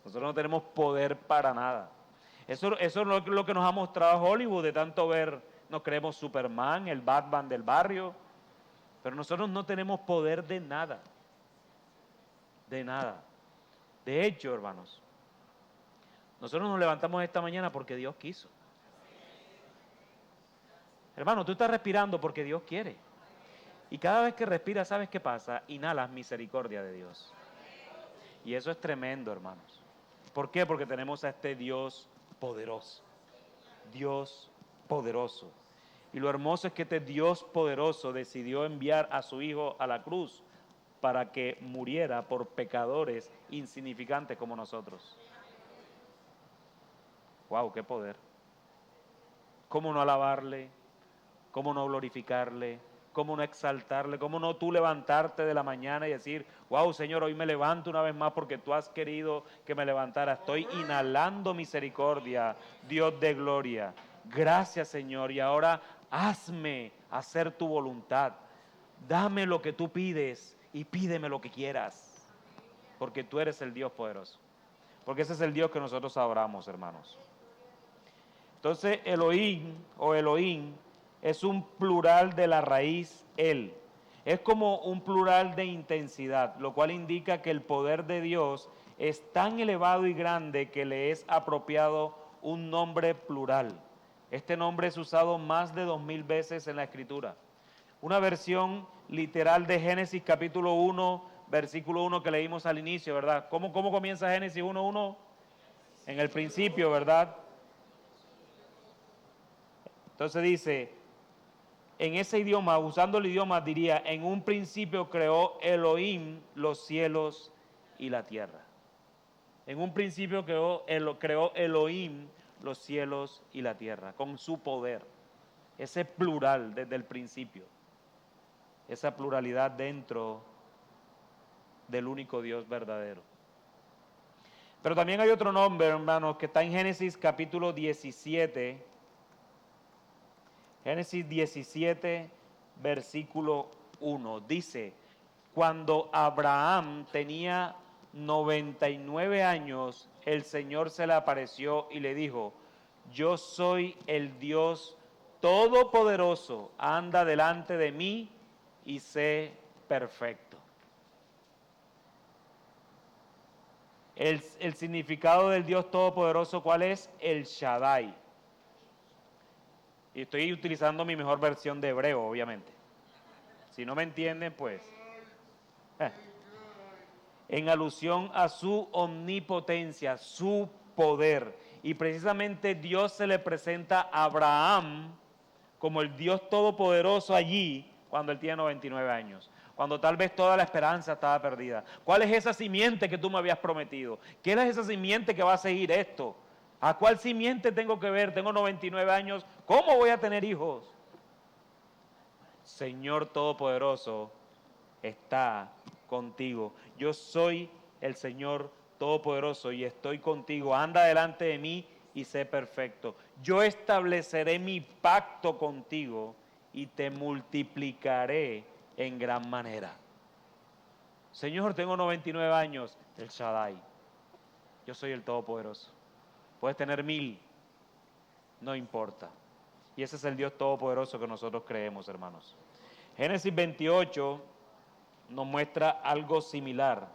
Nosotros no tenemos poder para nada. Eso es lo que nos ha mostrado Hollywood, de tanto ver, nos creemos Superman, el Batman del barrio, pero nosotros no tenemos poder de nada. De nada. De hecho, hermanos, nosotros nos levantamos esta mañana porque Dios quiso. Hermano, tú estás respirando porque Dios quiere. Y cada vez que respiras, ¿sabes qué pasa? Inhalas misericordia de Dios. Y eso es tremendo, hermanos. ¿Por qué? Porque tenemos a este Dios poderoso. Dios poderoso. Y lo hermoso es que este Dios poderoso decidió enviar a su Hijo a la cruz para que muriera por pecadores insignificantes como nosotros. ¡Wow! ¡Qué poder! ¿Cómo no alabarle? ¿Cómo no glorificarle? ¿Cómo no exaltarle? ¿Cómo no tú levantarte de la mañana y decir, wow, Señor, hoy me levanto una vez más porque tú has querido que me levantara? Estoy inhalando misericordia, Dios de gloria. Gracias, Señor, y ahora hazme hacer tu voluntad. Dame lo que tú pides y pídeme lo que quieras, porque tú eres el Dios poderoso. Porque ese es el Dios que nosotros adoramos, hermanos. Entonces, Elohim o Elohim es un plural de la raíz el. Es como un plural de intensidad, lo cual indica que el poder de Dios es tan elevado y grande que le es apropiado un nombre plural. Este nombre es usado más de 2000 veces en la Escritura. Una versión literal de Génesis capítulo 1, versículo 1 que leímos al inicio, ¿verdad? ¿Cómo comienza Génesis 1:1? En el principio, ¿verdad? Entonces dice, en ese idioma, usando el idioma, diría, en un principio creó Elohim los cielos y la tierra. En un principio creó Elohim los cielos y la tierra, con su poder. Ese plural desde el principio. Esa pluralidad dentro del único Dios verdadero. Pero también hay otro nombre, hermanos, que está en Génesis capítulo 17. Génesis 17, versículo 1. Dice, cuando Abraham tenía 99 años, el Señor se le apareció y le dijo, yo soy el Dios todopoderoso, anda delante de mí y sé perfecto. El significado del Dios todopoderoso, ¿cuál es? El Shaddai. Y estoy utilizando mi mejor versión de hebreo, obviamente. Si no me entienden, pues. En alusión a su omnipotencia, su poder. Y precisamente Dios se le presenta a Abraham como el Dios todopoderoso allí cuando él tiene 99 años. Cuando tal vez toda la esperanza estaba perdida. ¿Cuál es esa simiente que tú me habías prometido? ¿Quién es esa simiente que va a seguir esto? ¿A cuál simiente tengo que ver? Tengo 99 años. ¿Cómo voy a tener hijos? Señor Todopoderoso está contigo. Yo soy el Señor Todopoderoso y estoy contigo. Anda delante de mí y sé perfecto. Yo estableceré mi pacto contigo y te multiplicaré en gran manera. Señor, tengo 99 años, el Shaddai. Yo soy el Todopoderoso. Puedes tener 1000, no importa. Y ese es el Dios Todopoderoso que nosotros creemos, hermanos. Génesis 28 nos muestra algo similar.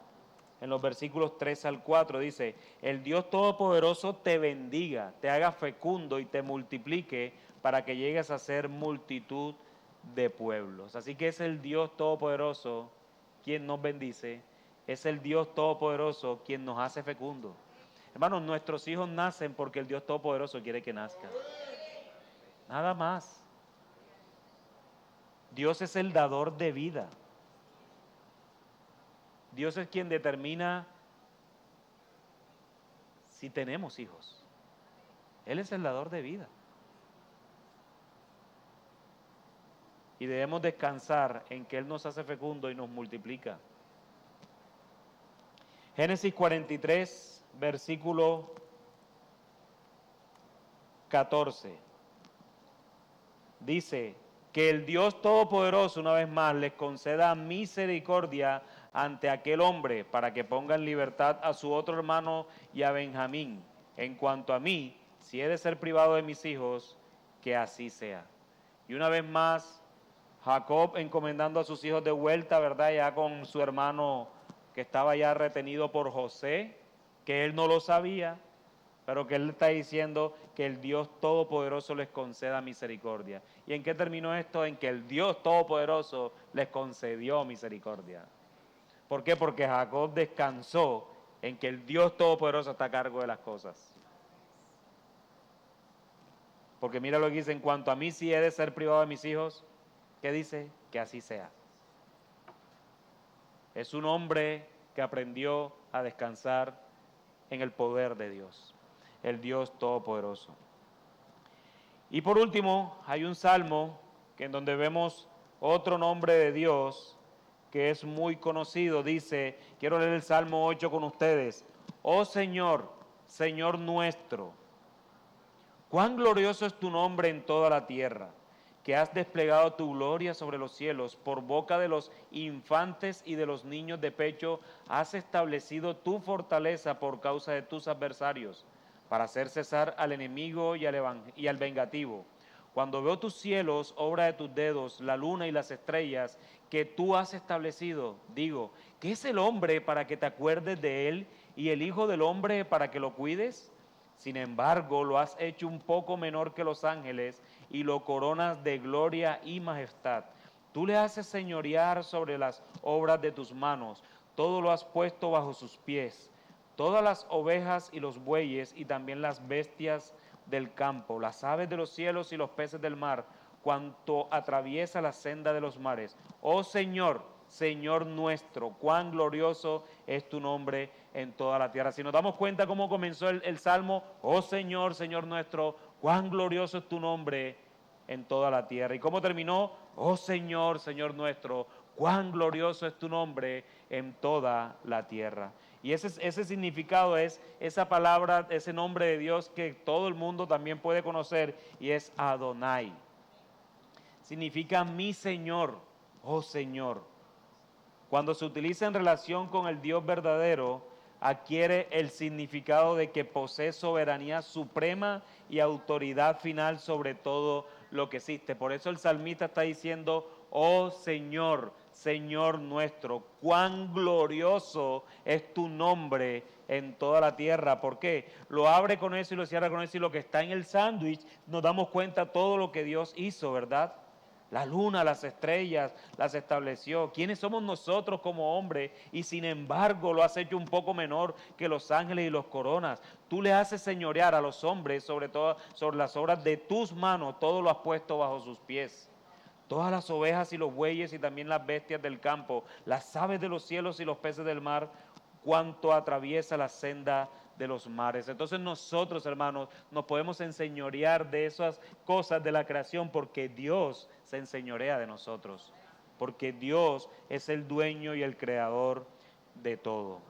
En los versículos 3 al 4 dice, el Dios Todopoderoso te bendiga, te haga fecundo y te multiplique para que llegues a ser multitud de pueblos. Así que es el Dios Todopoderoso quien nos bendice, es el Dios Todopoderoso quien nos hace fecundo. Hermanos, nuestros hijos nacen porque el Dios Todopoderoso quiere que nazcan. Nada más. Dios es el dador de vida. Dios es quien determina si tenemos hijos. Él es el dador de vida. Y debemos descansar en que Él nos hace fecundo y nos multiplica. Génesis 43, versículo 14. Dice que el Dios Todopoderoso, una vez más, les conceda misericordia ante aquel hombre para que ponga en libertad a su otro hermano y a Benjamín. En cuanto a mí, si he de ser privado de mis hijos, que así sea. Y una vez más, Jacob encomendando a sus hijos de vuelta, ¿verdad? Ya con su hermano que estaba ya retenido por José, que él no lo sabía. pero que él está diciendo que el Dios Todopoderoso les conceda misericordia. ¿Y en qué terminó esto? En que el Dios Todopoderoso les concedió misericordia. ¿Por qué? Porque Jacob descansó en que el Dios Todopoderoso está a cargo de las cosas. Porque mira lo que dice, en cuanto a mí si he de ser privado de mis hijos, ¿qué dice? Que así sea. Es un hombre que aprendió a descansar en el poder de Dios, el Dios Todopoderoso. Y por último, hay un salmo que en donde vemos otro nombre de Dios que es muy conocido. Dice, quiero leer el Salmo 8 con ustedes. Oh Señor, Señor nuestro, cuán glorioso es tu nombre en toda la tierra, que has desplegado tu gloria sobre los cielos, por boca de los infantes y de los niños de pecho, has establecido tu fortaleza por causa de tus adversarios, para hacer cesar al enemigo y al vengativo. Cuando veo tus cielos, obra de tus dedos, la luna y las estrellas que tú has establecido, digo, ¿qué es el hombre para que te acuerdes de él y el hijo del hombre para que lo cuides? Sin embargo, lo has hecho un poco menor que los ángeles y lo coronas de gloria y majestad. Tú le haces señorear sobre las obras de tus manos, todo lo has puesto bajo sus pies. Todas las ovejas y los bueyes y también las bestias del campo, las aves de los cielos y los peces del mar, cuanto atraviesa la senda de los mares. Oh Señor, Señor nuestro, cuán glorioso es tu nombre en toda la tierra. Si nos damos cuenta cómo comenzó el Salmo, oh Señor, Señor nuestro, cuán glorioso es tu nombre en toda la tierra. ¿Y cómo terminó? Oh Señor, Señor nuestro, cuán glorioso es tu nombre en toda la tierra. Y ese significado es esa palabra, ese nombre de Dios que todo el mundo también puede conocer y es Adonai. Significa mi Señor, oh Señor. Cuando se utiliza en relación con el Dios verdadero, adquiere el significado de que posee soberanía suprema y autoridad final sobre todo lo que existe. Por eso el salmista está diciendo, oh Señor, Señor nuestro, cuán glorioso es tu nombre en toda la tierra. ¿Por qué? Lo abre con eso y lo cierra con eso, y lo que está en el sándwich nos damos cuenta todo lo que Dios hizo, ¿verdad? La luna, las estrellas, las estableció. ¿Quiénes somos nosotros como hombres? Y sin embargo lo has hecho un poco menor que los ángeles y los coronas. Tú le haces señorear a los hombres, sobre todo sobre las obras de tus manos, todo lo has puesto bajo sus pies. Todas las ovejas y los bueyes y también las bestias del campo, las aves de los cielos y los peces del mar, cuanto atraviesa la senda de los mares. Entonces nosotros, hermanos, nos podemos enseñorear de esas cosas de la creación porque Dios se enseñorea de nosotros, porque Dios es el dueño y el creador de todo.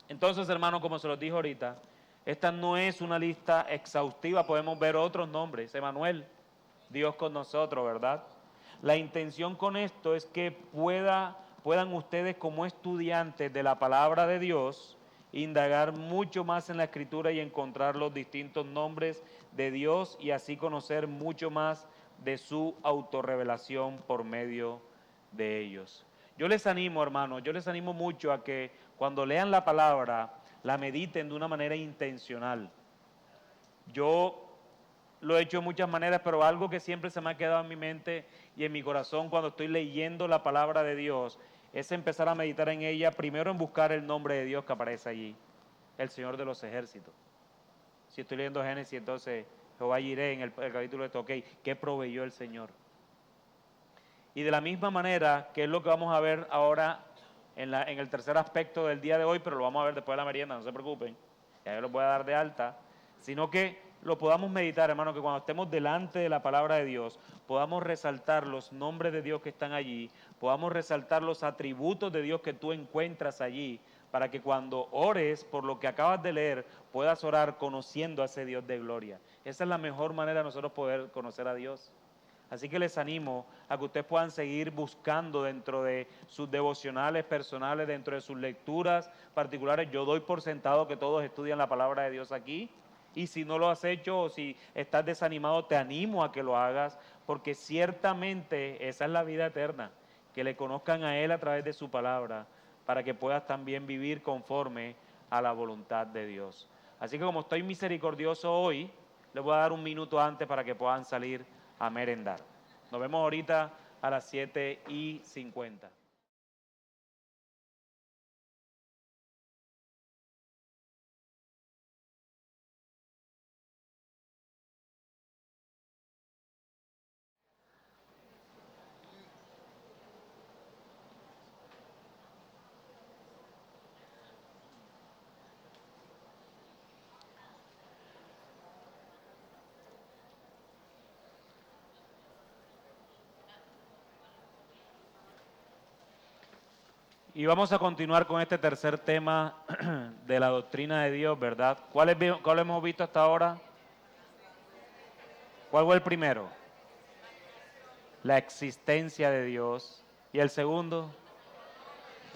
Entonces, hermanos, como se los dije ahorita, esta no es una lista exhaustiva, podemos ver otros nombres. Emanuel, Dios con nosotros, ¿verdad? La intención con esto es que puedan ustedes como estudiantes de la palabra de Dios indagar mucho más en la Escritura y encontrar los distintos nombres de Dios y así conocer mucho más de su autorrevelación por medio de ellos. Yo les animo, hermanos, yo les animo mucho a que cuando lean la palabra, la mediten de una manera intencional. Yo lo he hecho de muchas maneras, pero algo que siempre se me ha quedado en mi mente y en mi corazón cuando estoy leyendo la palabra de Dios es empezar a meditar en ella, primero en buscar el nombre de Dios que aparece allí, el Señor de los ejércitos. Si estoy leyendo Génesis, entonces Jehová Jireh en el capítulo de ok, ¿qué proveyó el Señor? Y de la misma manera, que es lo que vamos a ver ahora en el tercer aspecto del día de hoy, pero lo vamos a ver después de la merienda, no se preocupen, ya yo los voy a dar de alta, sino que lo podamos meditar, hermano, que cuando estemos delante de la palabra de Dios, podamos resaltar los nombres de Dios que están allí, podamos resaltar los atributos de Dios que tú encuentras allí, para que cuando ores por lo que acabas de leer, puedas orar conociendo a ese Dios de gloria. Esa es la mejor manera de nosotros poder conocer a Dios. Así que les animo a que ustedes puedan seguir buscando dentro de sus devocionales personales, dentro de sus lecturas particulares. Yo doy por sentado que todos estudian la palabra de Dios aquí. Y si no lo has hecho o si estás desanimado, te animo a que lo hagas, porque ciertamente esa es la vida eterna, que le conozcan a Él a través de su palabra, para que puedas también vivir conforme a la voluntad de Dios. Así que como estoy misericordioso hoy, les voy a dar un minuto antes para que puedan salir a merendar. Nos vemos ahorita a las 7:50. Y vamos a continuar con este tercer tema de la doctrina de Dios, ¿verdad? ¿Cuál hemos visto hasta ahora? ¿Cuál fue el primero? La existencia de Dios. Y el segundo,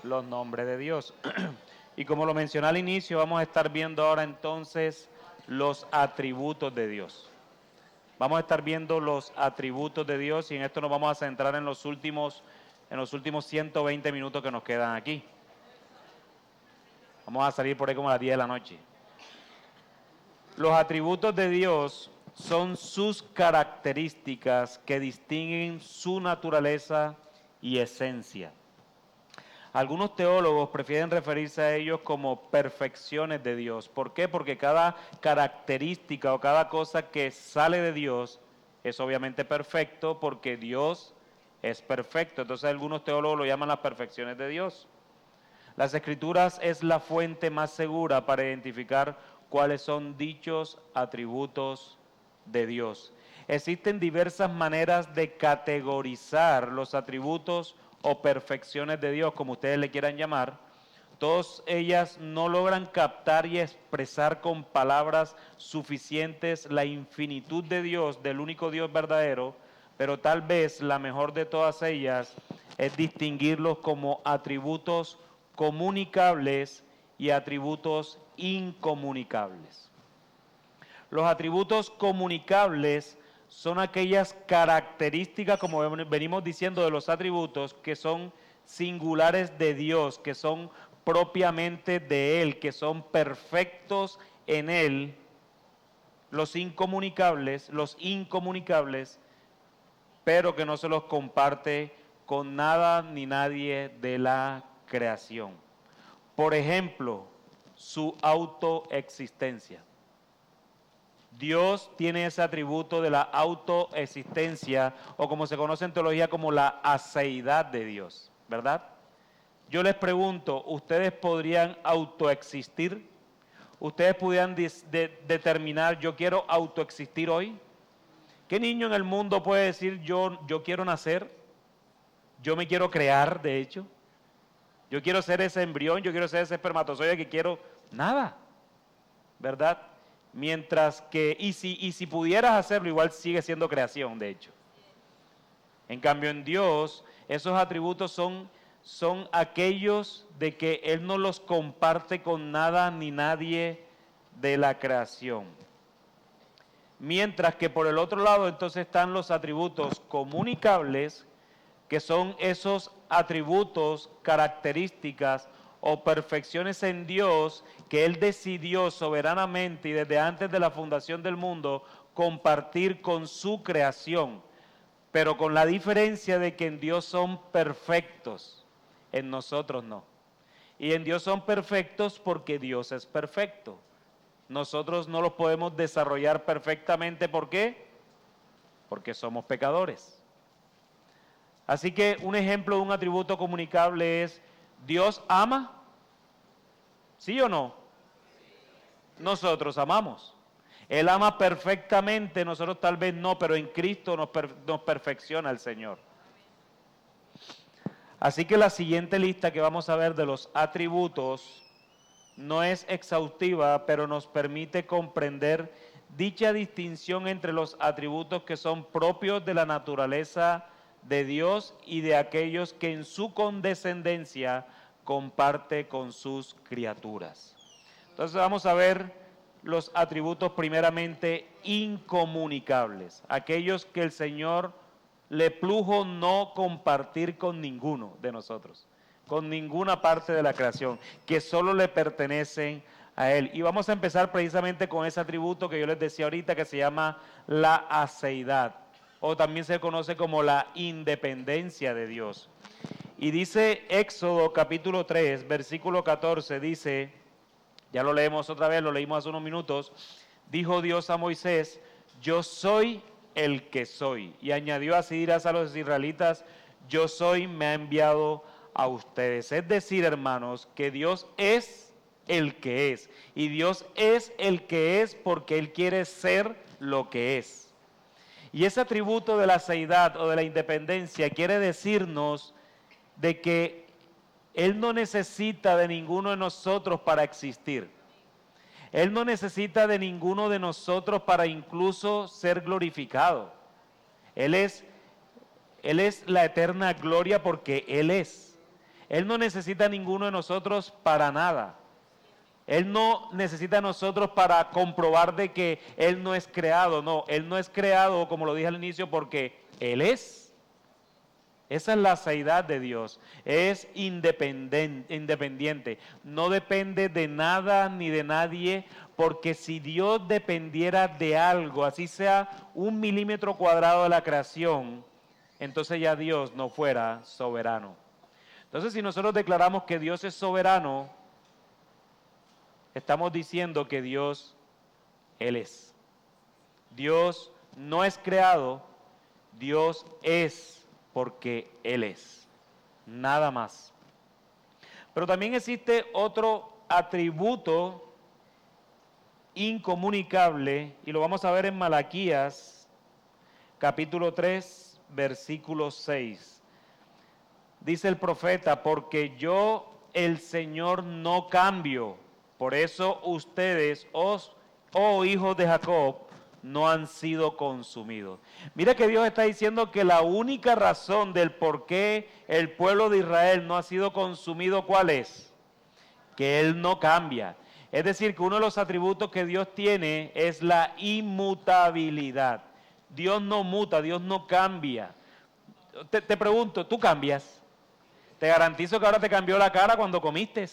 los nombres de Dios. Y como lo mencioné al inicio, vamos a estar viendo ahora entonces los atributos de Dios. Vamos a estar viendo los atributos de Dios y en esto nos vamos a centrar en los últimos 120 minutos que nos quedan aquí. Vamos a salir por ahí como a las 10 de la noche. Los atributos de Dios son sus características que distinguen su naturaleza y esencia. Algunos teólogos prefieren referirse a ellos como perfecciones de Dios. ¿Por qué? Porque cada característica o cada cosa que sale de Dios es obviamente perfecto porque Dios es perfecto. Entonces algunos teólogos lo llaman las perfecciones de Dios. Las Escrituras es la fuente más segura para identificar cuáles son dichos atributos de Dios. Existen diversas maneras de categorizar los atributos o perfecciones de Dios, como ustedes le quieran llamar. Todas ellas no logran captar y expresar con palabras suficientes la infinitud de Dios, del único Dios verdadero, pero tal vez la mejor de todas ellas es distinguirlos como atributos comunicables y atributos incomunicables. Los atributos comunicables son aquellas características, como venimos diciendo de los atributos, que son singulares de Dios, que son propiamente de Él, que son perfectos en Él. Los incomunicables, pero que no se los comparte con nada ni nadie de la creación. Por ejemplo, su autoexistencia. Dios tiene ese atributo de la autoexistencia, o como se conoce en teología como la aceidad de Dios, ¿verdad? Yo les pregunto, ¿ustedes podrían autoexistir? ¿Ustedes podrían determinar, yo quiero autoexistir hoy? ¿Qué niño en el mundo puede decir, yo quiero nacer? Yo me quiero crear, de hecho. Yo quiero ser ese embrión, yo quiero ser ese espermatozoide que quiero. Nada, ¿verdad? Mientras que, y si pudieras hacerlo, igual sigue siendo creación, de hecho. En cambio, en Dios, esos atributos son aquellos de que Él no los comparte con nada ni nadie de la creación. Mientras que por el otro lado, entonces están los atributos comunicables, que son esos atributos, características o perfecciones en Dios que Él decidió soberanamente y desde antes de la fundación del mundo compartir con su creación, pero con la diferencia de que en Dios son perfectos, en nosotros no. Y en Dios son perfectos porque Dios es perfecto. Nosotros no los podemos desarrollar perfectamente, ¿por qué? Porque somos pecadores. Así que un ejemplo de un atributo comunicable es, ¿Dios ama? ¿Sí o no? Nosotros amamos. Él ama perfectamente, nosotros tal vez no, pero en Cristo nos perfecciona el Señor. Así que la siguiente lista que vamos a ver de los atributos no es exhaustiva, pero nos permite comprender dicha distinción entre los atributos que son propios de la naturaleza de Dios y de aquellos que en su condescendencia comparte con sus criaturas. Entonces vamos a ver los atributos primeramente incomunicables, aquellos que el Señor le plujo no compartir con ninguno de nosotros, con ninguna parte de la creación, que solo le pertenecen a Él. Y vamos a empezar precisamente con ese atributo que yo les decía ahorita, que se llama la aceidad, o también se conoce como la independencia de Dios. Y dice Éxodo capítulo 3, versículo 14, dice, ya lo leemos otra vez, lo leímos hace unos minutos, dijo Dios a Moisés, yo soy el que soy. Y añadió, así dirás a los israelitas, yo soy, me ha enviado a ustedes. Es decir, hermanos, que Dios es el que es. Y Dios es el que es porque Él quiere ser lo que es. Y ese atributo de la seidad o de la independencia quiere decirnos de que Él no necesita de ninguno de nosotros para existir. Él no necesita de ninguno de nosotros para incluso ser glorificado. Él es la eterna gloria porque Él es. Él no necesita a ninguno de nosotros para nada. Él no necesita a nosotros para comprobar de que Él no es creado. No, Él no es creado, como lo dije al inicio, porque Él es. Esa es la seidad de Dios. Es independiente. No depende de nada ni de nadie, porque si Dios dependiera de algo, así sea 1 milímetro cuadrado de la creación, entonces ya Dios no fuera soberano. Entonces, si nosotros declaramos que Dios es soberano, estamos diciendo que Dios, Él es. Dios no es creado, Dios es porque Él es. Nada más. Pero también existe otro atributo incomunicable, y lo vamos a ver en Malaquías, capítulo 3, versículo 6. Dice el profeta, porque yo, el Señor, no cambio. Por eso ustedes, oh hijos de Jacob, no han sido consumidos. Mira que Dios está diciendo que la única razón del por qué el pueblo de Israel no ha sido consumido, ¿cuál es? Que Él no cambia. Es decir, que uno de los atributos que Dios tiene es la inmutabilidad. Dios no muta, Dios no cambia. Te pregunto, ¿tú cambias? Te garantizo que ahora te cambió la cara cuando comiste.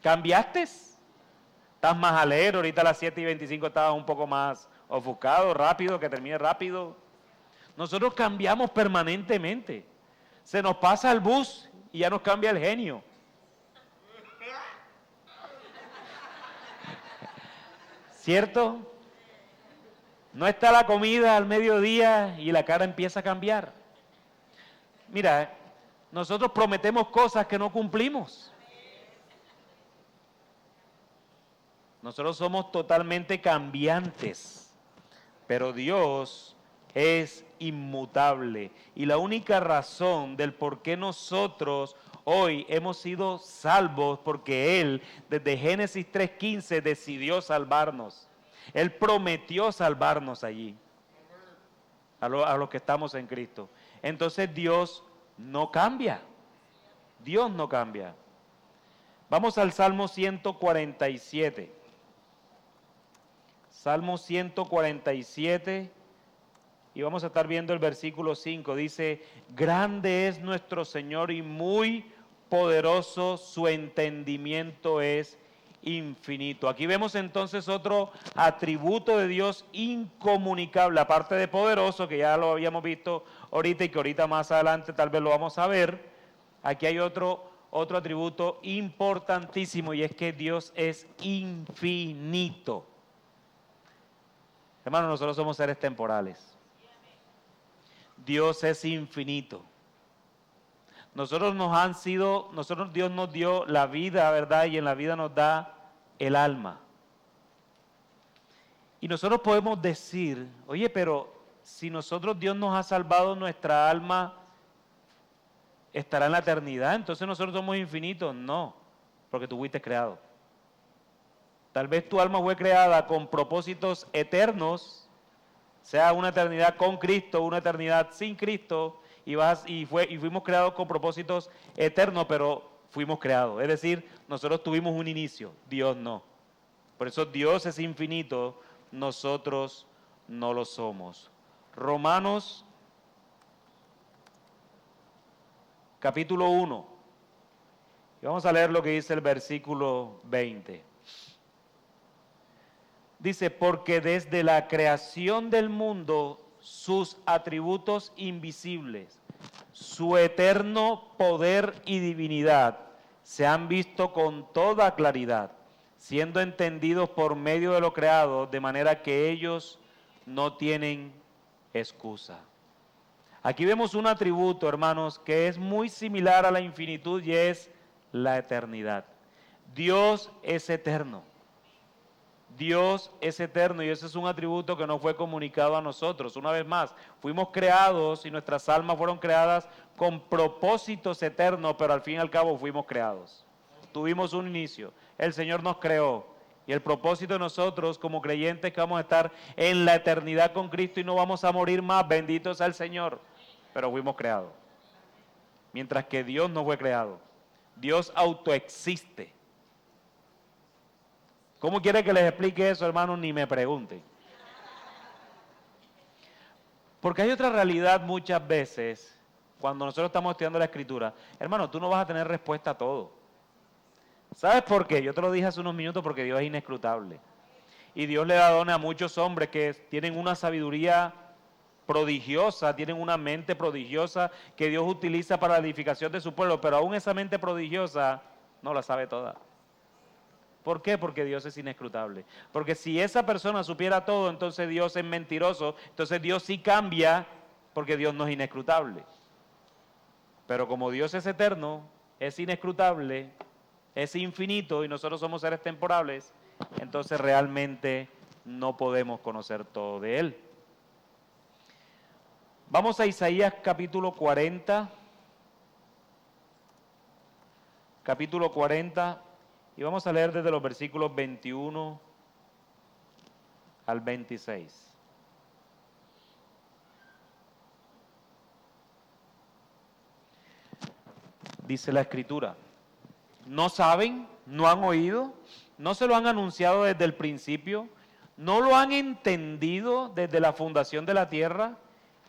¿Cambiaste? Estás más alegre, ahorita a las 7:25 estabas un poco más ofuscado, rápido, que termine rápido. Nosotros cambiamos permanentemente. Se nos pasa el bus y ya nos cambia el genio. ¿Cierto? No está la comida al mediodía y la cara empieza a cambiar. Mira, nosotros prometemos cosas que no cumplimos. Nosotros somos totalmente cambiantes, pero Dios es inmutable. Y la única razón del por qué nosotros hoy hemos sido salvos, porque Él, desde Génesis 3:15, decidió salvarnos. Él prometió salvarnos allí, a los que estamos en Cristo. Entonces Dios no cambia. Dios no cambia. Vamos al Salmo 147. Salmo 147, y vamos a estar viendo el versículo 5, dice, grande es nuestro Señor y muy poderoso, su entendimiento es infinito. Aquí vemos entonces otro atributo de Dios incomunicable, aparte de poderoso, que ya lo habíamos visto ahorita y que ahorita más adelante tal vez lo vamos a ver. Aquí hay otro atributo importantísimo, y es que Dios es infinito. Hermanos, nosotros somos seres temporales. Dios es infinito. Dios nos dio la vida, ¿verdad? Y en la vida nos da el alma. Y nosotros podemos decir, oye, pero si Dios nos ha salvado, nuestra alma estará en la eternidad, entonces nosotros somos infinitos. No, porque tú fuiste creado. Tal vez tu alma fue creada con propósitos eternos, sea una eternidad con Cristo, una eternidad sin Cristo, y fuimos creados con propósitos eternos, pero fuimos creados. Es decir, nosotros tuvimos un inicio, Dios no. Por eso Dios es infinito, nosotros no lo somos. Romanos capítulo 1. Y vamos a leer lo que dice el versículo 20. Dice, porque desde la creación del mundo, sus atributos invisibles, su eterno poder y divinidad, se han visto con toda claridad, siendo entendidos por medio de lo creado, de manera que ellos no tienen excusa. Aquí vemos un atributo, hermanos, que es muy similar a la infinitud y es la eternidad. Dios es eterno. Dios es eterno y ese es un atributo que nos fue comunicado a nosotros. Una vez más, fuimos creados y nuestras almas fueron creadas con propósitos eternos, pero al fin y al cabo fuimos creados. Tuvimos un inicio. El Señor nos creó y el propósito de nosotros como creyentes que vamos a estar en la eternidad con Cristo y no vamos a morir más. Bendito sea el Señor, pero fuimos creados. Mientras que Dios no fue creado. Dios autoexiste. ¿Cómo quiere que les explique eso, hermanos? Ni me pregunten. Porque hay otra realidad muchas veces, cuando nosotros estamos estudiando la Escritura. Hermano, tú no vas a tener respuesta a todo. ¿Sabes por qué? Yo te lo dije hace unos minutos porque Dios es inescrutable. Y Dios le da dones a muchos hombres que tienen una sabiduría prodigiosa, tienen una mente prodigiosa que Dios utiliza para la edificación de su pueblo, pero aún esa mente prodigiosa no la sabe toda. ¿Por qué? Porque Dios es inescrutable. Porque si esa persona supiera todo, entonces Dios es mentiroso, entonces Dios sí cambia, porque Dios no es inescrutable. Pero como Dios es eterno, es inescrutable, es infinito y nosotros somos seres temporales, entonces realmente no podemos conocer todo de Él. Vamos a Isaías capítulo 40. Capítulo 40. Y vamos a leer desde los versículos 21 al 26. Dice la Escritura, ¿no saben? ¿No han oído? ¿No se lo han anunciado desde el principio? ¿No lo han entendido desde la fundación de la tierra?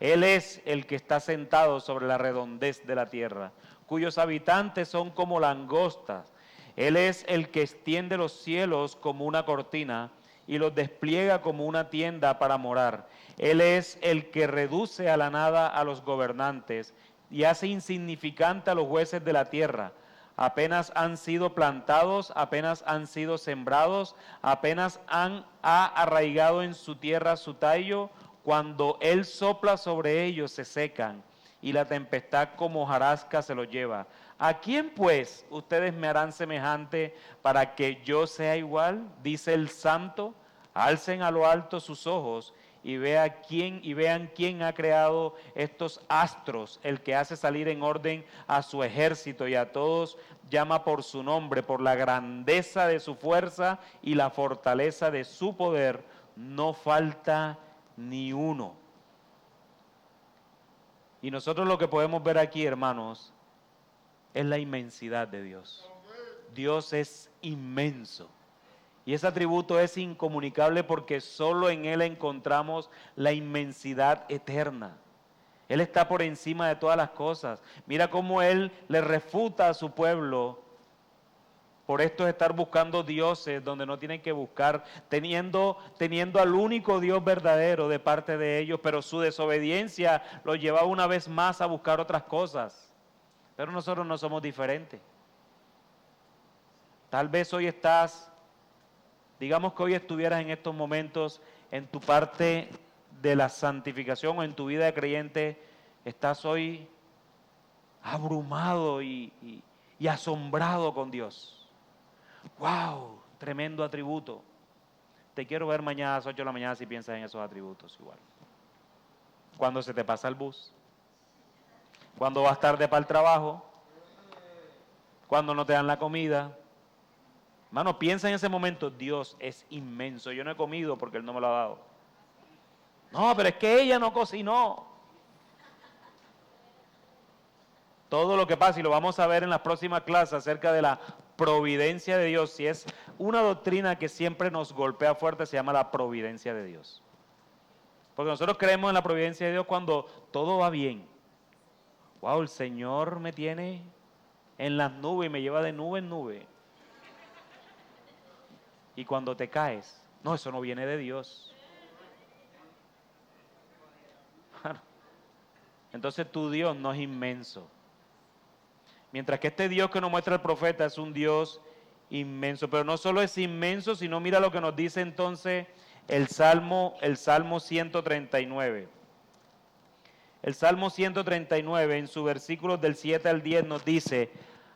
Él es el que está sentado sobre la redondez de la tierra, cuyos habitantes son como langostas. Él es el que extiende los cielos como una cortina y los despliega como una tienda para morar. Él es el que reduce a la nada a los gobernantes y hace insignificante a los jueces de la tierra. Apenas han sido plantados, apenas han sido sembrados, apenas ha arraigado en su tierra su tallo, cuando Él sopla sobre ellos se secan y la tempestad como hojarasca se los lleva. ¿A quién pues ustedes me harán semejante para que yo sea igual? Dice el Santo. Alcen a lo alto sus ojos y vean quién ha creado estos astros, el que hace salir en orden a su ejército y a todos llama por su nombre, por la grandeza de su fuerza y la fortaleza de su poder. No falta ni uno. Y nosotros lo que podemos ver aquí, hermanos, es la inmensidad de Dios. Dios es inmenso. Y ese atributo es incomunicable porque solo en Él encontramos la inmensidad eterna. Él está por encima de todas las cosas. Mira cómo Él le refuta a su pueblo por esto es estar buscando dioses donde no tienen que buscar, teniendo al único Dios verdadero de parte de ellos, pero su desobediencia los lleva una vez más a buscar otras cosas. Pero nosotros no somos diferentes. Tal vez hoy digamos que hoy estuvieras en estos momentos en tu parte de la santificación o en tu vida de creyente, estás hoy abrumado y asombrado con Dios. ¡Wow! Tremendo atributo. Te quiero ver mañana a las 8 de la mañana si piensas en esos atributos igual. Cuando se te pasa el bus. Cuando vas tarde para el trabajo. Cuando no te dan la comida. Hermano, piensa en ese momento, Dios es inmenso. Yo no he comido porque Él no me lo ha dado. No, pero es que ella no cocinó. Todo lo que pasa, y lo vamos a ver en las próximas clases acerca de la providencia de Dios, si es una doctrina que siempre nos golpea fuerte, se llama la providencia de Dios. Porque nosotros creemos en la providencia de Dios cuando todo va bien. Wow, el Señor me tiene en las nubes y me lleva de nube en nube. Y cuando te caes, No, eso no viene de Dios. Entonces tu Dios no es inmenso. Mientras que este Dios que nos muestra el profeta es un Dios inmenso. Pero no solo es inmenso, sino mira lo que nos dice entonces el Salmo 139. El Salmo 139 en sus versículos del 7 al 10 nos dice: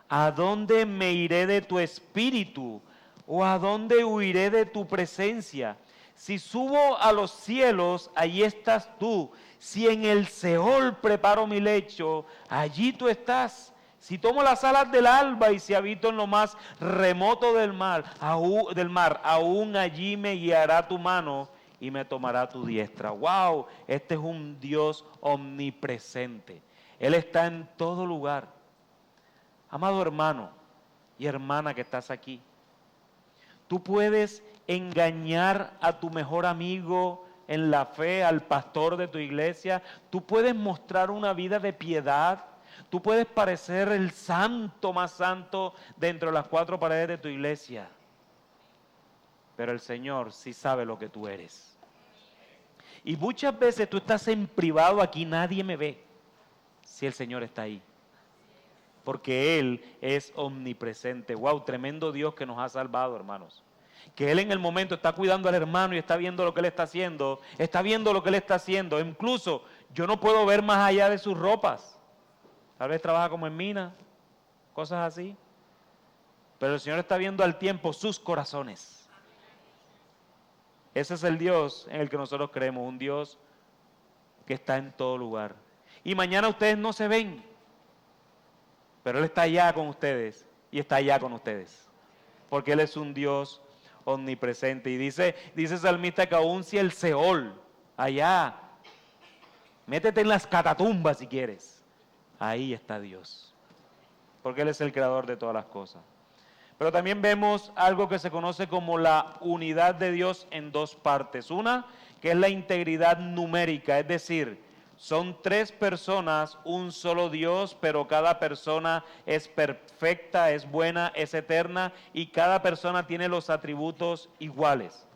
¿a dónde me iré de tu espíritu? ¿O a dónde huiré de tu presencia? Si subo a los cielos, allí estás tú. Si en el Seol preparo mi lecho, allí tú estás. Si tomo las alas del alba y si habito en lo más remoto del mar, aún allí me guiará tu mano y me tomará tu diestra. ¡Wow! Este es un Dios omnipresente. Él está en todo lugar. Amado hermano y hermana que estás aquí, tú puedes engañar a tu mejor amigo en la fe, al pastor de tu iglesia. Tú puedes mostrar una vida de piedad. Tú puedes parecer el santo más santo dentro de las cuatro paredes de tu iglesia. Pero el Señor sí sabe lo que tú eres. Y muchas veces tú estás en privado, aquí nadie me ve, si el Señor está ahí. Porque Él es omnipresente. Wow, tremendo Dios que nos ha salvado, hermanos. Que Él en el momento está cuidando al hermano y está viendo lo que Él está haciendo. Está viendo lo que Él está haciendo. Incluso yo no puedo ver más allá de sus ropas. Tal vez trabaja como en mina, cosas así. Pero el Señor está viendo al tiempo sus corazones. Ese es el Dios en el que nosotros creemos. Un Dios que está en todo lugar. Y mañana ustedes no se ven, pero Él está allá con ustedes y está allá con ustedes. Porque Él es un Dios omnipresente. Y dice el salmista que aún si el Seol, allá, métete en las catatumbas si quieres. Ahí está Dios. Porque Él es el creador de todas las cosas. Pero también vemos algo que se conoce como la unidad de Dios en dos partes. Una, que es la integridad numérica, es decir, son tres personas, un solo Dios, pero cada persona es perfecta, es buena, es eterna y cada persona tiene los atributos iguales.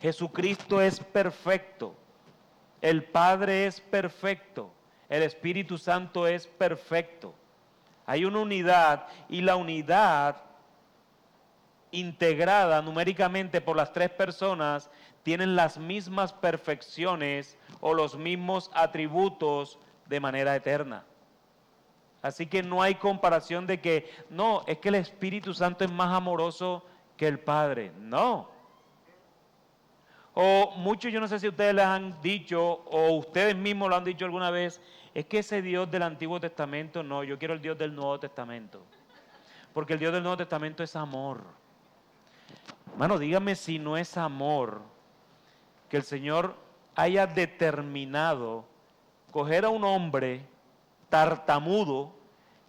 Jesucristo es perfecto, el Padre es perfecto, el Espíritu Santo es perfecto. Hay una unidad y la unidad integrada numéricamente por las tres personas tienen las mismas perfecciones o los mismos atributos de manera eterna. Así que no hay comparación de que, no, es que el Espíritu Santo es más amoroso que el Padre. No. O muchos, yo no sé si ustedes les han dicho, o ustedes mismos lo han dicho alguna vez, es que ese Dios del Antiguo Testamento, no, yo quiero el Dios del Nuevo Testamento. Porque el Dios del Nuevo Testamento es amor. Hermano, dígame si no es amor que el Señor haya determinado coger a un hombre tartamudo,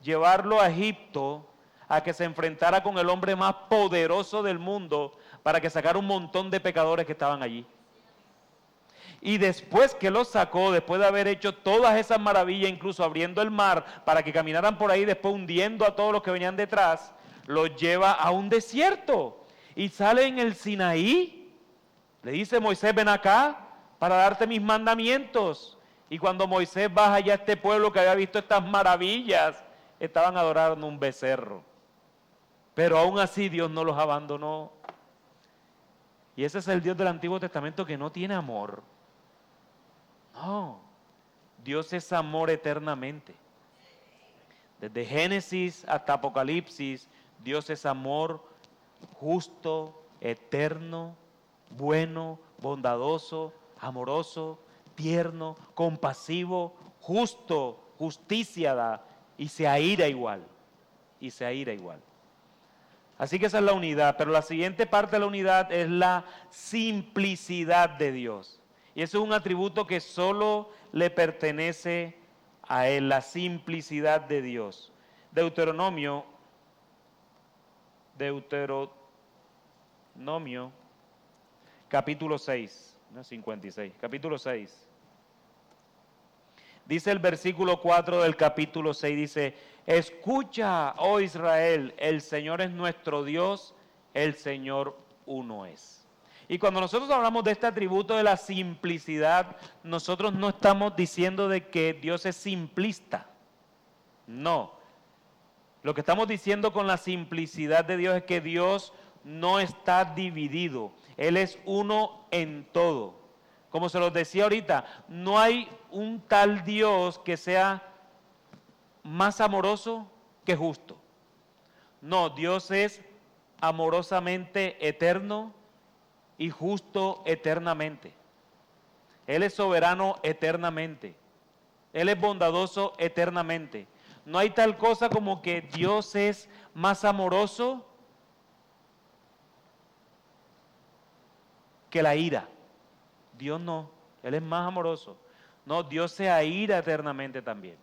llevarlo a Egipto a que se enfrentara con el hombre más poderoso del mundo para que sacara un montón de pecadores que estaban allí. Y después que los sacó, después de haber hecho todas esas maravillas, incluso abriendo el mar para que caminaran por ahí, después hundiendo a todos los que venían detrás, los lleva a un desierto. Y sale en el Sinaí, le dice Moisés, ven acá para darte mis mandamientos. Y cuando Moisés baja allá a este pueblo que había visto estas maravillas, estaban adorando un becerro. Pero aún así Dios no los abandonó. Y ese es el Dios del Antiguo Testamento que no tiene amor. No, Dios es amor eternamente. Desde Génesis hasta Apocalipsis, Dios es amor justo, eterno, bueno, bondadoso, amoroso, tierno, compasivo, justo, justicia da y se aira igual. Y se aira igual. Así que esa es la unidad, pero la siguiente parte de la unidad es la simplicidad de Dios. Y eso es un atributo que solo le pertenece a Él, la simplicidad de Dios. Deuteronomio, capítulo 6, no 56, capítulo 6. Dice el versículo 4 del capítulo 6, dice, escucha, oh Israel, el Señor es nuestro Dios, el Señor uno es. Y cuando nosotros hablamos de este atributo de la simplicidad, nosotros no estamos diciendo de que Dios es simplista. No. Lo que estamos diciendo con la simplicidad de Dios es que Dios no está dividido. Él es uno en todo. Como se los decía ahorita, no hay un tal Dios que sea más amoroso que justo. No, Dios es amorosamente eterno y justo eternamente. Él es soberano eternamente. Él es bondadoso eternamente. No hay tal cosa como que Dios es más amoroso que la ira. Dios no, Él es más amoroso. No, Dios se aira eternamente también.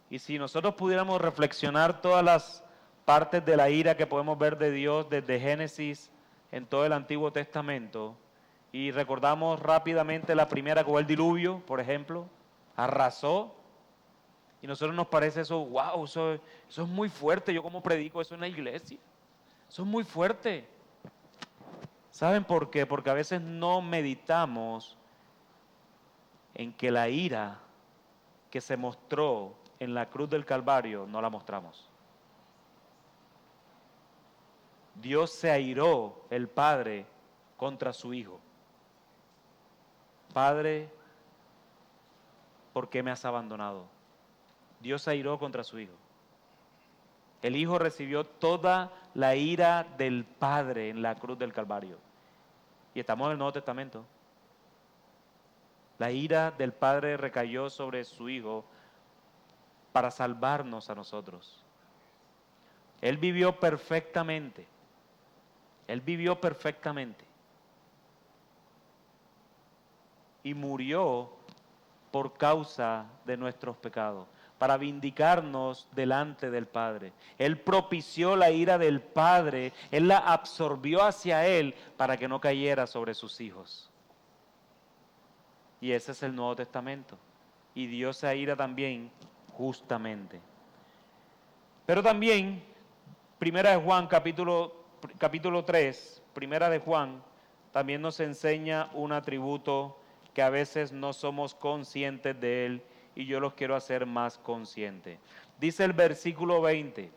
Y si nosotros pudiéramos reflexionar todas las partes de la ira que podemos ver de Dios desde Génesis en todo el Antiguo Testamento, y recordamos rápidamente la primera que fue el diluvio, por ejemplo, arrasó, y a nosotros nos parece eso, wow, eso es muy fuerte, yo como predico eso en la iglesia, eso es muy fuerte. ¿Saben por qué? Porque a veces no meditamos en que la ira que se mostró en la cruz del Calvario no la mostramos. Dios se airó, el Padre, contra su Hijo. Padre, ¿por qué me has abandonado? Dios se airó contra su Hijo. El Hijo recibió toda la ira del Padre en la cruz del Calvario. Y estamos en el Nuevo Testamento. La ira del Padre recayó sobre su Hijo para salvarnos a nosotros. Él vivió perfectamente. Él vivió perfectamente. Y murió por causa de nuestros pecados, para vindicarnos delante del Padre. Él propició la ira del Padre, Él la absorbió hacia Él para que no cayera sobre sus hijos. Y ese es el Nuevo Testamento. Y Dios se aira también justamente. Pero también, Primera de Juan, capítulo 3, Primera de Juan, también nos enseña un atributo que a veces no somos conscientes de él, y yo los quiero hacer más conscientes. Dice el versículo 20,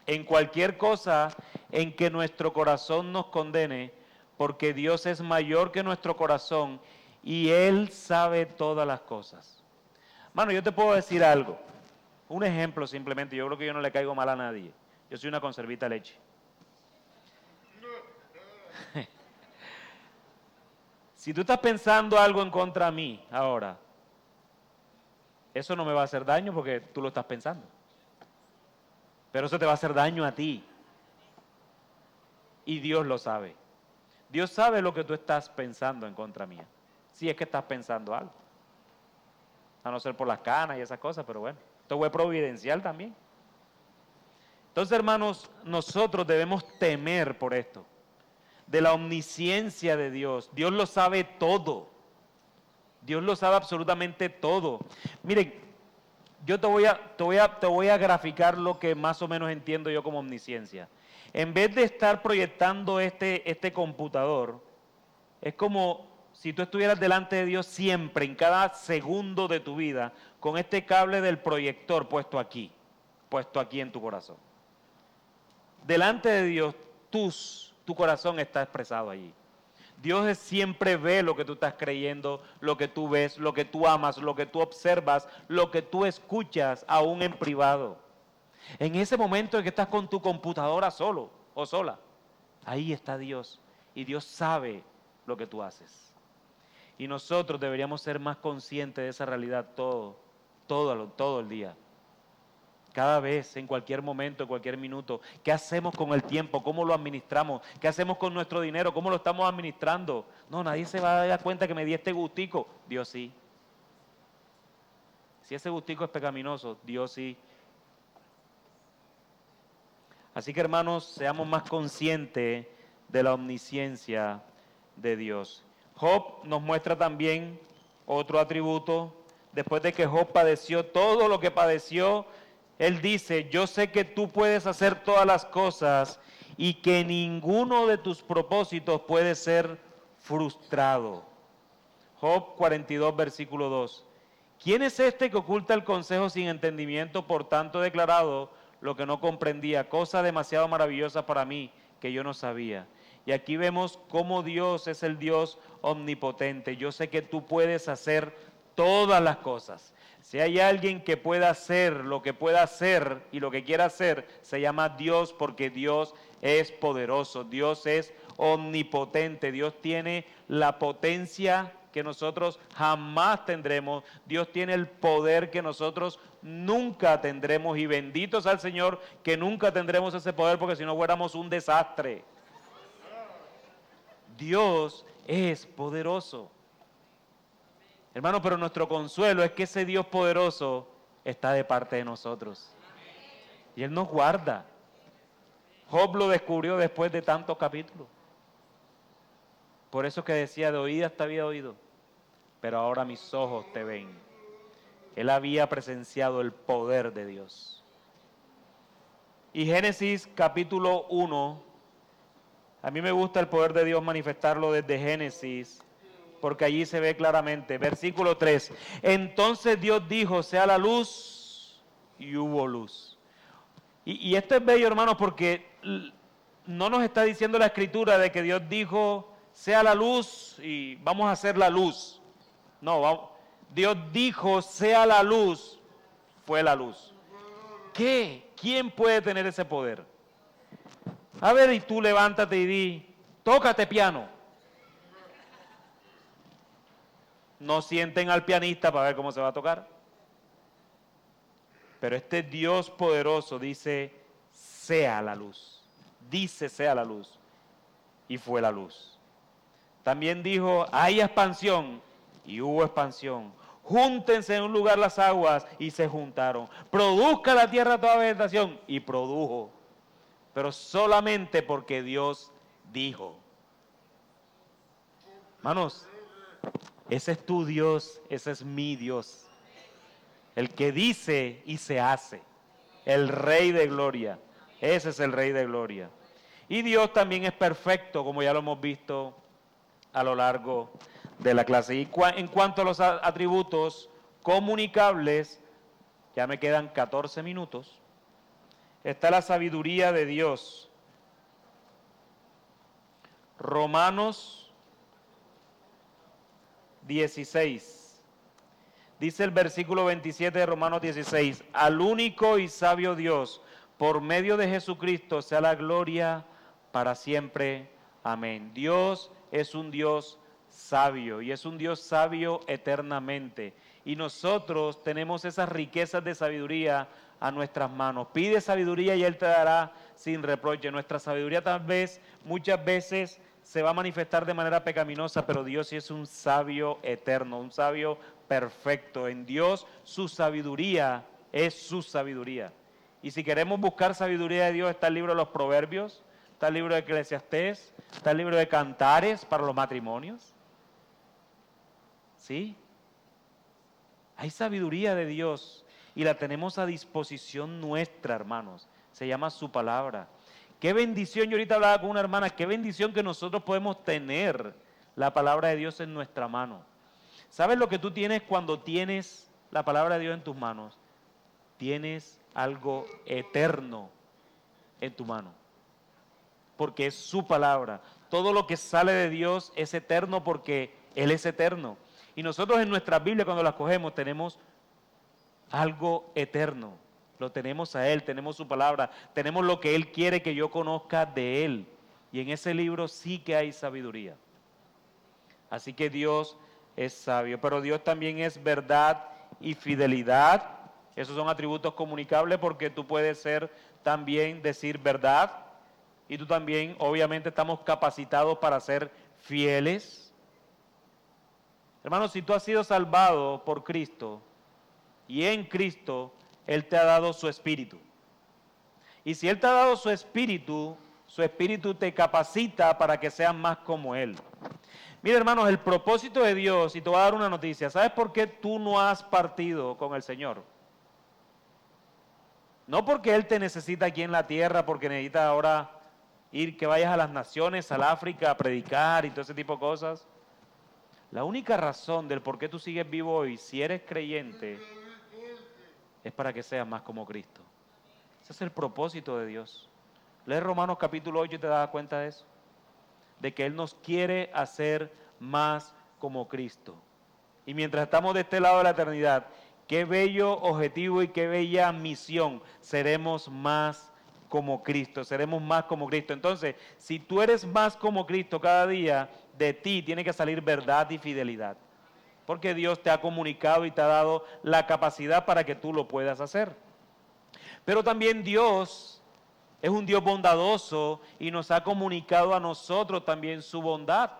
en cualquier cosa en que nuestro corazón nos condene, porque Dios es mayor que nuestro corazón y Él sabe todas las cosas. Mano, yo te puedo decir algo, un ejemplo simplemente, yo creo que yo no le caigo mal a nadie. Yo soy una conservita de leche. Si tú estás pensando algo en contra de mí ahora, eso no me va a hacer daño porque tú lo estás pensando. Pero eso te va a hacer daño a ti. Y Dios lo sabe. Dios sabe lo que tú estás pensando en contra mía. Si es que estás pensando algo. A no ser por las canas y esas cosas, pero bueno. Esto fue providencial también. Entonces, hermanos, nosotros debemos temer por esto. De la omnisciencia de Dios. Dios lo sabe todo. Dios lo sabe absolutamente todo. Miren, yo te voy a graficar lo que más o menos entiendo yo como omnisciencia. En vez de estar proyectando este computador, es como si tú estuvieras delante de Dios siempre, en cada segundo de tu vida, con este cable del proyector puesto aquí en tu corazón. Delante de Dios, tu corazón está expresado allí. Dios siempre ve lo que tú estás creyendo, lo que tú ves, lo que tú amas, lo que tú observas, lo que tú escuchas, aún en privado. En ese momento en que estás con tu computadora solo o sola, ahí está Dios. Y Dios sabe lo que tú haces. Y nosotros deberíamos ser más conscientes de esa realidad todo el día. Cada vez, en cualquier momento, en cualquier minuto. ¿Qué hacemos con el tiempo? ¿Cómo lo administramos? ¿Qué hacemos con nuestro dinero? ¿Cómo lo estamos administrando? No, nadie se va a dar cuenta que me di este gustico. Dios sí. Si ese gustico es pecaminoso, Dios sí. Así que, hermanos, seamos más conscientes de la omnisciencia de Dios. Job nos muestra también otro atributo. Después de que Job padeció todo lo que padeció, él dice, yo sé que tú puedes hacer todas las cosas y que ninguno de tus propósitos puede ser frustrado. Job 42, versículo 2. ¿Quién es este que oculta el consejo sin entendimiento, por tanto declarado lo que no comprendía? Cosa demasiado maravillosa para mí que yo no sabía. Y aquí vemos cómo Dios es el Dios omnipotente. Yo sé que tú puedes hacer todas las cosas. Si hay alguien que pueda hacer lo que pueda hacer y lo que quiera hacer, se llama Dios, porque Dios es poderoso, Dios es omnipotente, Dios tiene la potencia que nosotros jamás tendremos, Dios tiene el poder que nosotros nunca tendremos, y benditos al Señor que nunca tendremos ese poder, porque si no fuéramos un desastre. Dios es poderoso. Hermano, pero nuestro consuelo es que ese Dios poderoso está de parte de nosotros. Y Él nos guarda. Job lo descubrió después de tantos capítulos. Por eso que decía, de oídas te había oído, pero ahora mis ojos te ven. Él había presenciado el poder de Dios. Y Génesis capítulo 1, a mí me gusta el poder de Dios manifestarlo desde Génesis, porque allí se ve claramente. Versículo 3. Entonces Dios dijo, sea la luz, y hubo luz. Y esto es bello, hermanos, porque no nos está diciendo la Escritura de que Dios dijo, sea la luz, y vamos a hacer la luz. No, Dios dijo, sea la luz, fue la luz. ¿Qué? ¿Quién puede tener ese poder? A ver, y tú levántate y di, tócate piano. No sienten al pianista para ver cómo se va a tocar. Pero este Dios poderoso dice, sea la luz. Dice, sea la luz. Y fue la luz. También dijo, hay expansión. Y hubo expansión. Júntense en un lugar las aguas, y se juntaron. Produzca la tierra toda vegetación, y produjo. Pero solamente porque Dios dijo. Hermanos, ese es tu Dios, ese es mi Dios. El que dice y se hace. El Rey de Gloria. Ese es el Rey de Gloria. Y Dios también es perfecto, como ya lo hemos visto a lo largo de la clase. Y en cuanto a los atributos comunicables, ya me quedan 14 minutos, está la sabiduría de Dios. Romanos 16. Dice el versículo 27 de Romanos 16, al único y sabio Dios, por medio de Jesucristo, sea la gloria para siempre. Amén. Dios es un Dios sabio, y es un Dios sabio eternamente. Y nosotros tenemos esas riquezas de sabiduría a nuestras manos. Pide sabiduría y Él te dará sin reproche. Nuestra sabiduría tal vez, muchas veces, se va a manifestar de manera pecaminosa, pero Dios sí es un sabio eterno, un sabio perfecto. En Dios su sabiduría es su sabiduría. Y si queremos buscar sabiduría de Dios, está el libro de los Proverbios, está el libro de Eclesiastés, está el libro de Cantares para los matrimonios. ¿Sí? Hay sabiduría de Dios y la tenemos a disposición nuestra, hermanos. Se llama su palabra. Qué bendición, yo ahorita hablaba con una hermana, qué bendición que nosotros podemos tener la palabra de Dios en nuestra mano. ¿Sabes lo que tú tienes cuando tienes la palabra de Dios en tus manos? Tienes algo eterno en tu mano, porque es su palabra. Todo lo que sale de Dios es eterno porque Él es eterno. Y nosotros en nuestra Biblia, cuando las cogemos, tenemos algo eterno. Lo tenemos a Él, tenemos su palabra, tenemos lo que Él quiere que yo conozca de Él. Y en ese libro sí que hay sabiduría. Así que Dios es sabio, pero Dios también es verdad y fidelidad. Esos son atributos comunicables, porque tú puedes ser también decir verdad, y tú también, obviamente, estamos capacitados para ser fieles. Hermanos, si tú has sido salvado por Cristo y en Cristo, Él te ha dado su Espíritu. Y si Él te ha dado su Espíritu te capacita para que seas más como Él. Mira, hermanos, el propósito de Dios, y te voy a dar una noticia, ¿sabes por qué tú no has partido con el Señor? No porque Él te necesita aquí en la tierra, porque necesita ahora ir, que vayas a las naciones, al África, a predicar y todo ese tipo de cosas. La única razón del por qué tú sigues vivo hoy, si eres creyente, es para que seas más como Cristo. Ese es el propósito de Dios. Lee Romanos capítulo 8 y te das cuenta de eso. De que Él nos quiere hacer más como Cristo. Y mientras estamos de este lado de la eternidad, qué bello objetivo y qué bella misión. Seremos más como Cristo, seremos más como Cristo. Entonces, si tú eres más como Cristo cada día, de ti tiene que salir verdad y fidelidad. Porque Dios te ha comunicado y te ha dado la capacidad para que tú lo puedas hacer. Pero también Dios es un Dios bondadoso y nos ha comunicado a nosotros también su bondad.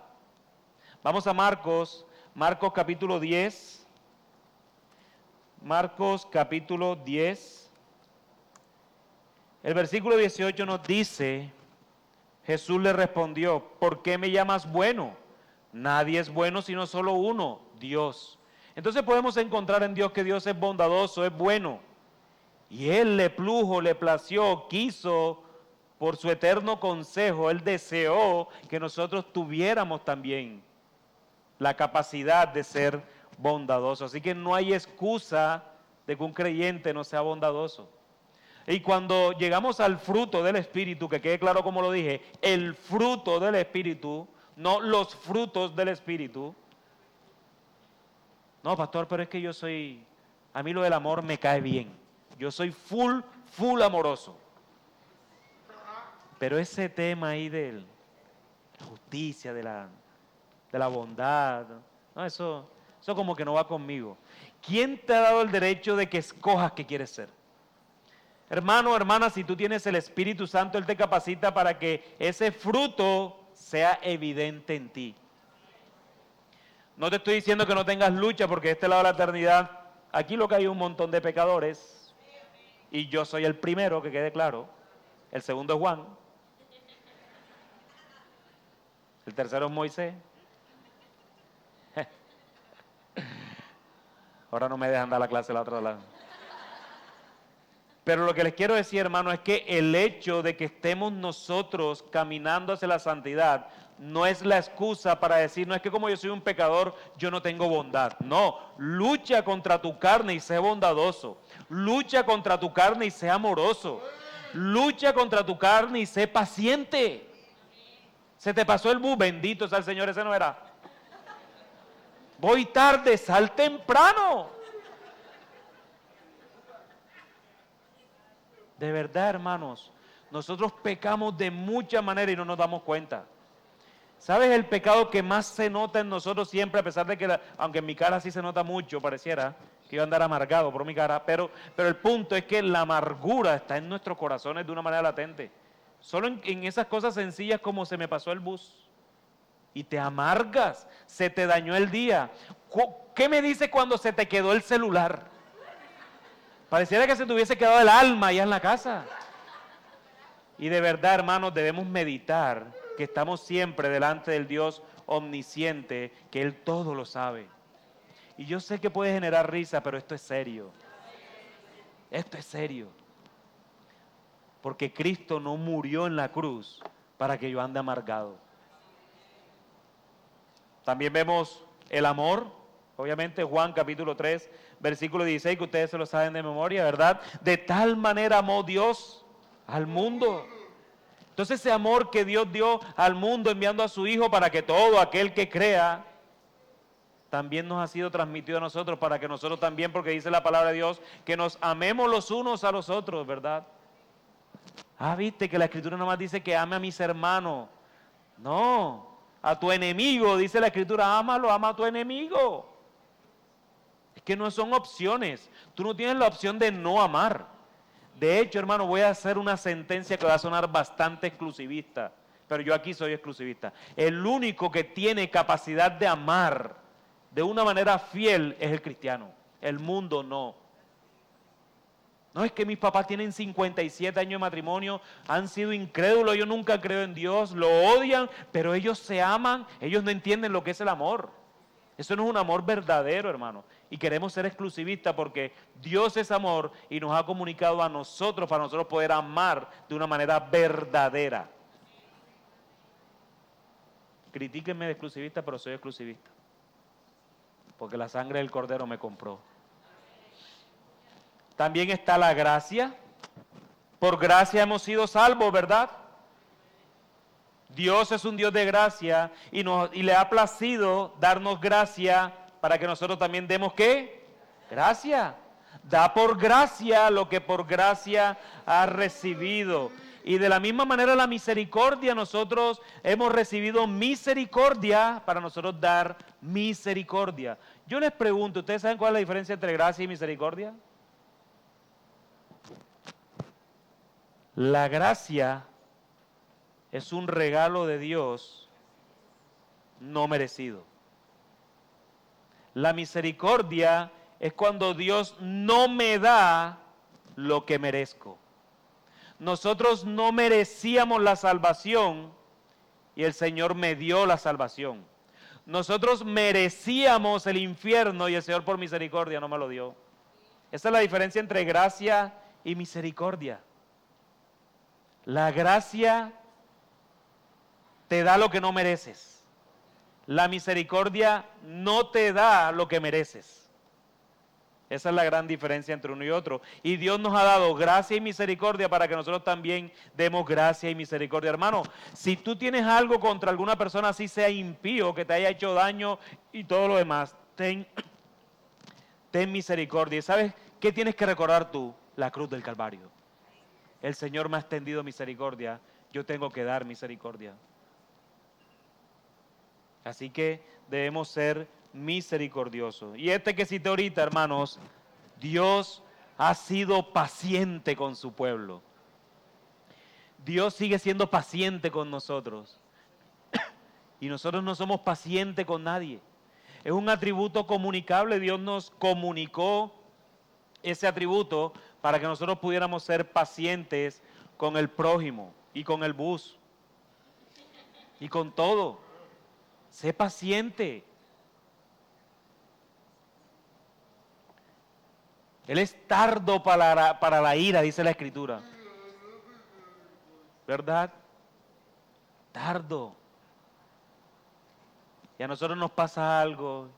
Vamos a Marcos capítulo 10. Marcos capítulo 10. El versículo 18 nos dice, Jesús le respondió, ¿por qué me llamas bueno? Nadie es bueno sino solo uno, Dios. Entonces podemos encontrar en Dios que Dios es bondadoso, es bueno. Y Él le plujo, le plació, quiso, por su eterno consejo, Él deseó que nosotros tuviéramos también la capacidad de ser bondadosos. Así que no hay excusa de que un creyente no sea bondadoso. Y cuando llegamos al fruto del Espíritu, que quede claro como lo dije, el fruto del Espíritu, no los frutos del Espíritu. No, pastor, pero es que a mí lo del amor me cae bien. Yo soy full amoroso. Pero ese tema ahí de la justicia, de la bondad, no, eso como que no va conmigo. ¿Quién te ha dado el derecho de que escojas qué quieres ser? Hermano, hermana, si tú tienes el Espíritu Santo, Él te capacita para que ese fruto sea evidente en ti. No te estoy diciendo que no tengas lucha, porque de este lado de la eternidad, aquí lo que hay un montón de pecadores, y yo soy el primero, que quede claro. El segundo es Juan. El tercero es Moisés. Ahora no me dejan dar la clase la otra lado. Pero lo que les quiero decir, hermano, es que el hecho de que estemos nosotros caminando hacia la santidad no es la excusa para decir, no es que como yo soy un pecador, yo no tengo bondad. No, lucha contra tu carne y sé bondadoso. Lucha contra tu carne y sé amoroso. Lucha contra tu carne y sé paciente. Se te pasó el bus, bendito sea el Señor, ese no era. Voy tarde, sal temprano. De verdad, hermanos, nosotros pecamos de muchas maneras y no nos damos cuenta. ¿Sabes el pecado que más se nota en nosotros siempre, a pesar de que, aunque en mi cara sí se nota mucho, pareciera que iba a andar amargado por mi cara, pero el punto es que la amargura está en nuestros corazones de una manera latente. Solo en esas cosas sencillas como se me pasó el bus y te amargas, se te dañó el día. ¿Qué me dice cuando se te quedó el celular? Pareciera que se te hubiese quedado el alma allá en la casa. Y de verdad, hermanos, debemos meditar que estamos siempre delante del Dios omnisciente, que Él todo lo sabe. Y yo sé que puede generar risa, pero esto es serio. Esto es serio. Porque Cristo no murió en la cruz para que yo ande amargado. También vemos el amor. Obviamente Juan capítulo 3, versículo 16, que ustedes se lo saben de memoria, ¿verdad? De tal manera amó Dios al mundo. Entonces ese amor que Dios dio al mundo enviando a su Hijo para que todo aquel que crea, también nos ha sido transmitido a nosotros, para que nosotros también, porque dice la palabra de Dios, que nos amemos los unos a los otros, ¿verdad? Viste que la Escritura nomás dice que ame a mis hermanos. No, a tu enemigo, dice la Escritura, ámalo, ama a tu enemigo. Es que no son opciones. Tú no tienes la opción de no amar. De hecho, hermano, voy a hacer una sentencia que va a sonar bastante exclusivista, pero yo aquí soy exclusivista. El único que tiene capacidad de amar de una manera fiel es el cristiano. El mundo no. No, es que mis papás tienen 57 años de matrimonio, han sido incrédulos, yo nunca creo en Dios, lo odian, pero ellos se aman, ellos no entienden lo que es el amor. Eso no es un amor verdadero, hermano. Y queremos ser exclusivistas porque Dios es amor y nos ha comunicado a nosotros para nosotros poder amar de una manera verdadera. Critíquenme de exclusivista, pero soy exclusivista. Porque la sangre del Cordero me compró. También está la gracia. Por gracia hemos sido salvos, ¿verdad? Dios es un Dios de gracia y le ha placido darnos gracia para que nosotros también demos ¿qué? Gracia. Da por gracia lo que por gracia has recibido. Y de la misma manera la misericordia, nosotros hemos recibido misericordia para nosotros dar misericordia. Yo les pregunto, ¿ustedes saben cuál es la diferencia entre gracia y misericordia? La gracia es un regalo de Dios no merecido. La misericordia es cuando Dios no me da lo que merezco. Nosotros no merecíamos la salvación y el Señor me dio la salvación. Nosotros merecíamos el infierno y el Señor por misericordia no me lo dio. Esa es la diferencia entre gracia y misericordia. La gracia te da lo que no mereces. La misericordia no te da lo que mereces. Esa es la gran diferencia entre uno y otro. Y Dios nos ha dado gracia y misericordia para que nosotros también demos gracia y misericordia. Hermano, si tú tienes algo contra alguna persona, así sea impío, que te haya hecho daño y todo lo demás, ten misericordia. ¿Y sabes qué tienes que recordar tú? La cruz del Calvario. El Señor me ha extendido misericordia, yo tengo que dar misericordia. Así que debemos ser misericordiosos. Y que cité ahorita, hermanos, Dios ha sido paciente con su pueblo. Dios sigue siendo paciente con nosotros. Y nosotros no somos pacientes con nadie. Es un atributo comunicable. Dios nos comunicó ese atributo para que nosotros pudiéramos ser pacientes con el prójimo y con el bus y con todo. Sé paciente. Él es tardo para la ira, dice la Escritura. ¿Verdad? Tardo. Y a nosotros nos pasa algo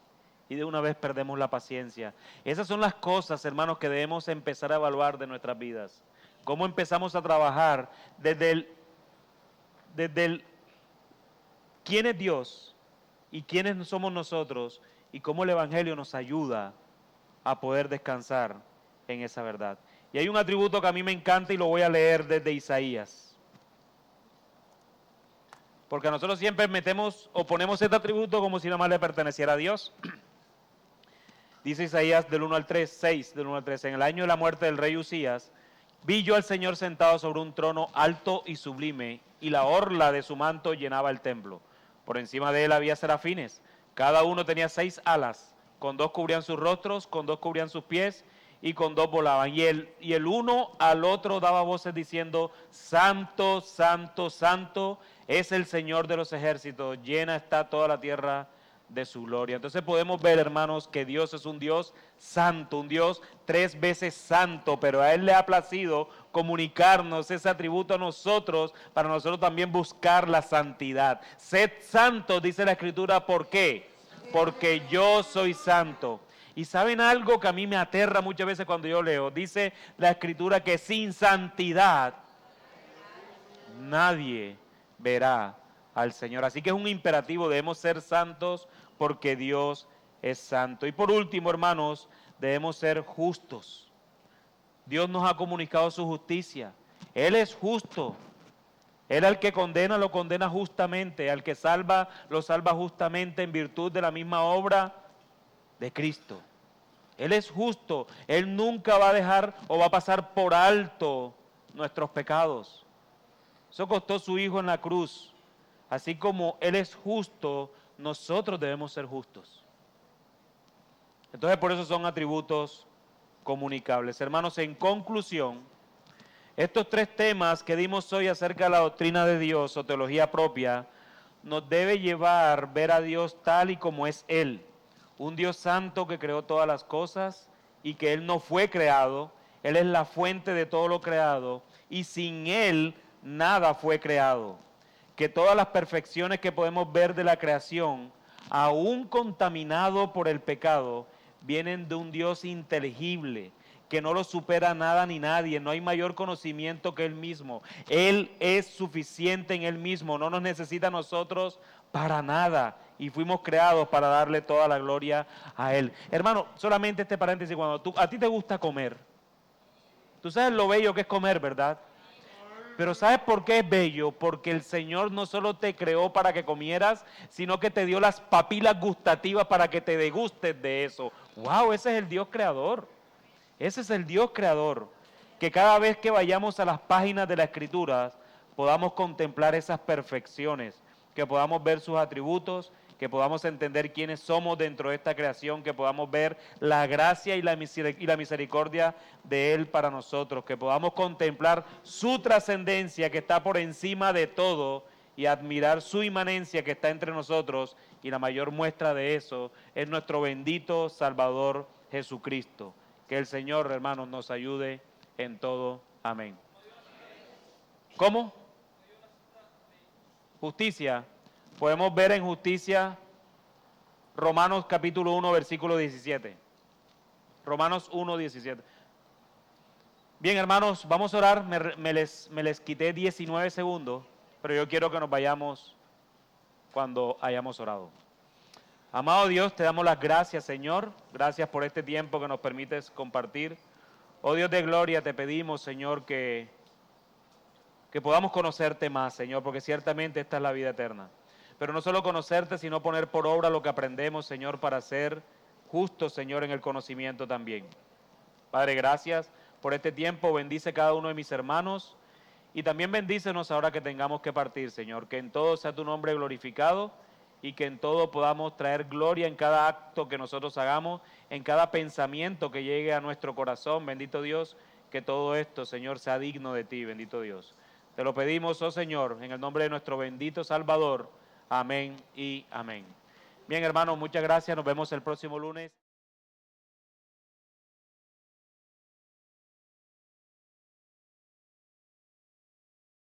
y de una vez perdemos la paciencia. Esas son las cosas, hermanos, que debemos empezar a evaluar de nuestras vidas. Cómo empezamos a trabajar desde el quién es Dios y quiénes somos nosotros y cómo el Evangelio nos ayuda a poder descansar en esa verdad. Y hay un atributo que a mí me encanta y lo voy a leer desde Isaías. Porque nosotros siempre ponemos este atributo como si nada más le perteneciera a Dios. Dice Isaías del 1 al 3, 6 del 1 al 3, en el año de la muerte del rey Usías, vi yo al Señor sentado sobre un trono alto y sublime, y la orla de su manto llenaba el templo. Por encima de él había serafines, cada uno tenía 6 alas, con 2 cubrían sus rostros, con 2 cubrían sus pies, y con 2 volaban. Y el uno al otro daba voces diciendo, Santo, Santo, Santo, es el Señor de los ejércitos, llena está toda la tierra de su gloria. Entonces podemos ver, hermanos, que Dios es un Dios santo, un Dios 3 veces santo, pero a Él le ha placido comunicarnos ese atributo a nosotros, para nosotros también buscar la santidad. Sed santos, dice la Escritura, ¿por qué? Porque yo soy santo. Y ¿saben algo que a mí me aterra muchas veces cuando yo leo? Dice la Escritura que sin santidad nadie verá al Señor. Así que es un imperativo, debemos ser santos porque Dios es santo. Y por último, hermanos, debemos ser justos. Dios nos ha comunicado su justicia. Él es justo. Él al que condena, lo condena justamente. Al que salva, lo salva justamente en virtud de la misma obra de Cristo. Él es justo. Él nunca va a dejar o va a pasar por alto nuestros pecados. Eso costó su Hijo en la cruz. Así como Él es justo, nosotros debemos ser justos. Entonces por eso son atributos comunicables. Hermanos, en conclusión, estos 3 temas que dimos hoy acerca de la doctrina de Dios o teología propia, nos debe llevar a ver a Dios tal y como es Él. Un Dios santo que creó todas las cosas y que Él no fue creado. Él es la fuente de todo lo creado y sin Él nada fue creado. que todas las perfecciones que podemos ver de la creación, aún contaminado por el pecado, vienen de un Dios inteligible, que no lo supera nada ni nadie, no hay mayor conocimiento que Él mismo. Él es suficiente en Él mismo, no nos necesita a nosotros para nada. Y fuimos creados para darle toda la gloria a Él. Hermano, solamente este paréntesis, cuando a ti te gusta comer, tú sabes lo bello que es comer, ¿verdad? Pero ¿sabes por qué es bello? Porque el Señor no solo te creó para que comieras, sino que te dio las papilas gustativas para que te degustes de eso. ¡Wow! Ese es el Dios creador. Ese es el Dios creador. Que cada vez que vayamos a las páginas de la Escritura podamos contemplar esas perfecciones, que podamos ver sus atributos, que podamos entender quiénes somos dentro de esta creación, que podamos ver la gracia y la misericordia de Él para nosotros, que podamos contemplar su trascendencia que está por encima de todo y admirar su inmanencia que está entre nosotros, y la mayor muestra de eso es nuestro bendito Salvador Jesucristo. Que el Señor, hermanos, nos ayude en todo. Amén. ¿Cómo? Justicia. Podemos ver en justicia Romanos capítulo 1, versículo 17. Romanos 1, 17. Bien, hermanos, vamos a orar. Me les quité 19 segundos, pero yo quiero que nos vayamos cuando hayamos orado. Amado Dios, te damos las gracias, Señor. Gracias por este tiempo que nos permites compartir. Oh Dios de gloria, te pedimos, Señor, que podamos conocerte más, Señor, porque ciertamente esta es la vida eterna. Pero no solo conocerte, sino poner por obra lo que aprendemos, Señor, para ser justos, Señor, en el conocimiento también. Padre, gracias por este tiempo. Bendice cada uno de mis hermanos y también bendícenos ahora que tengamos que partir, Señor. Que en todo sea tu nombre glorificado y que en todo podamos traer gloria en cada acto que nosotros hagamos, en cada pensamiento que llegue a nuestro corazón. Bendito Dios, que todo esto, Señor, sea digno de ti, bendito Dios. Te lo pedimos, oh Señor, en el nombre de nuestro bendito Salvador. Amén y amén. Bien, hermanos, muchas gracias. Nos vemos el próximo lunes.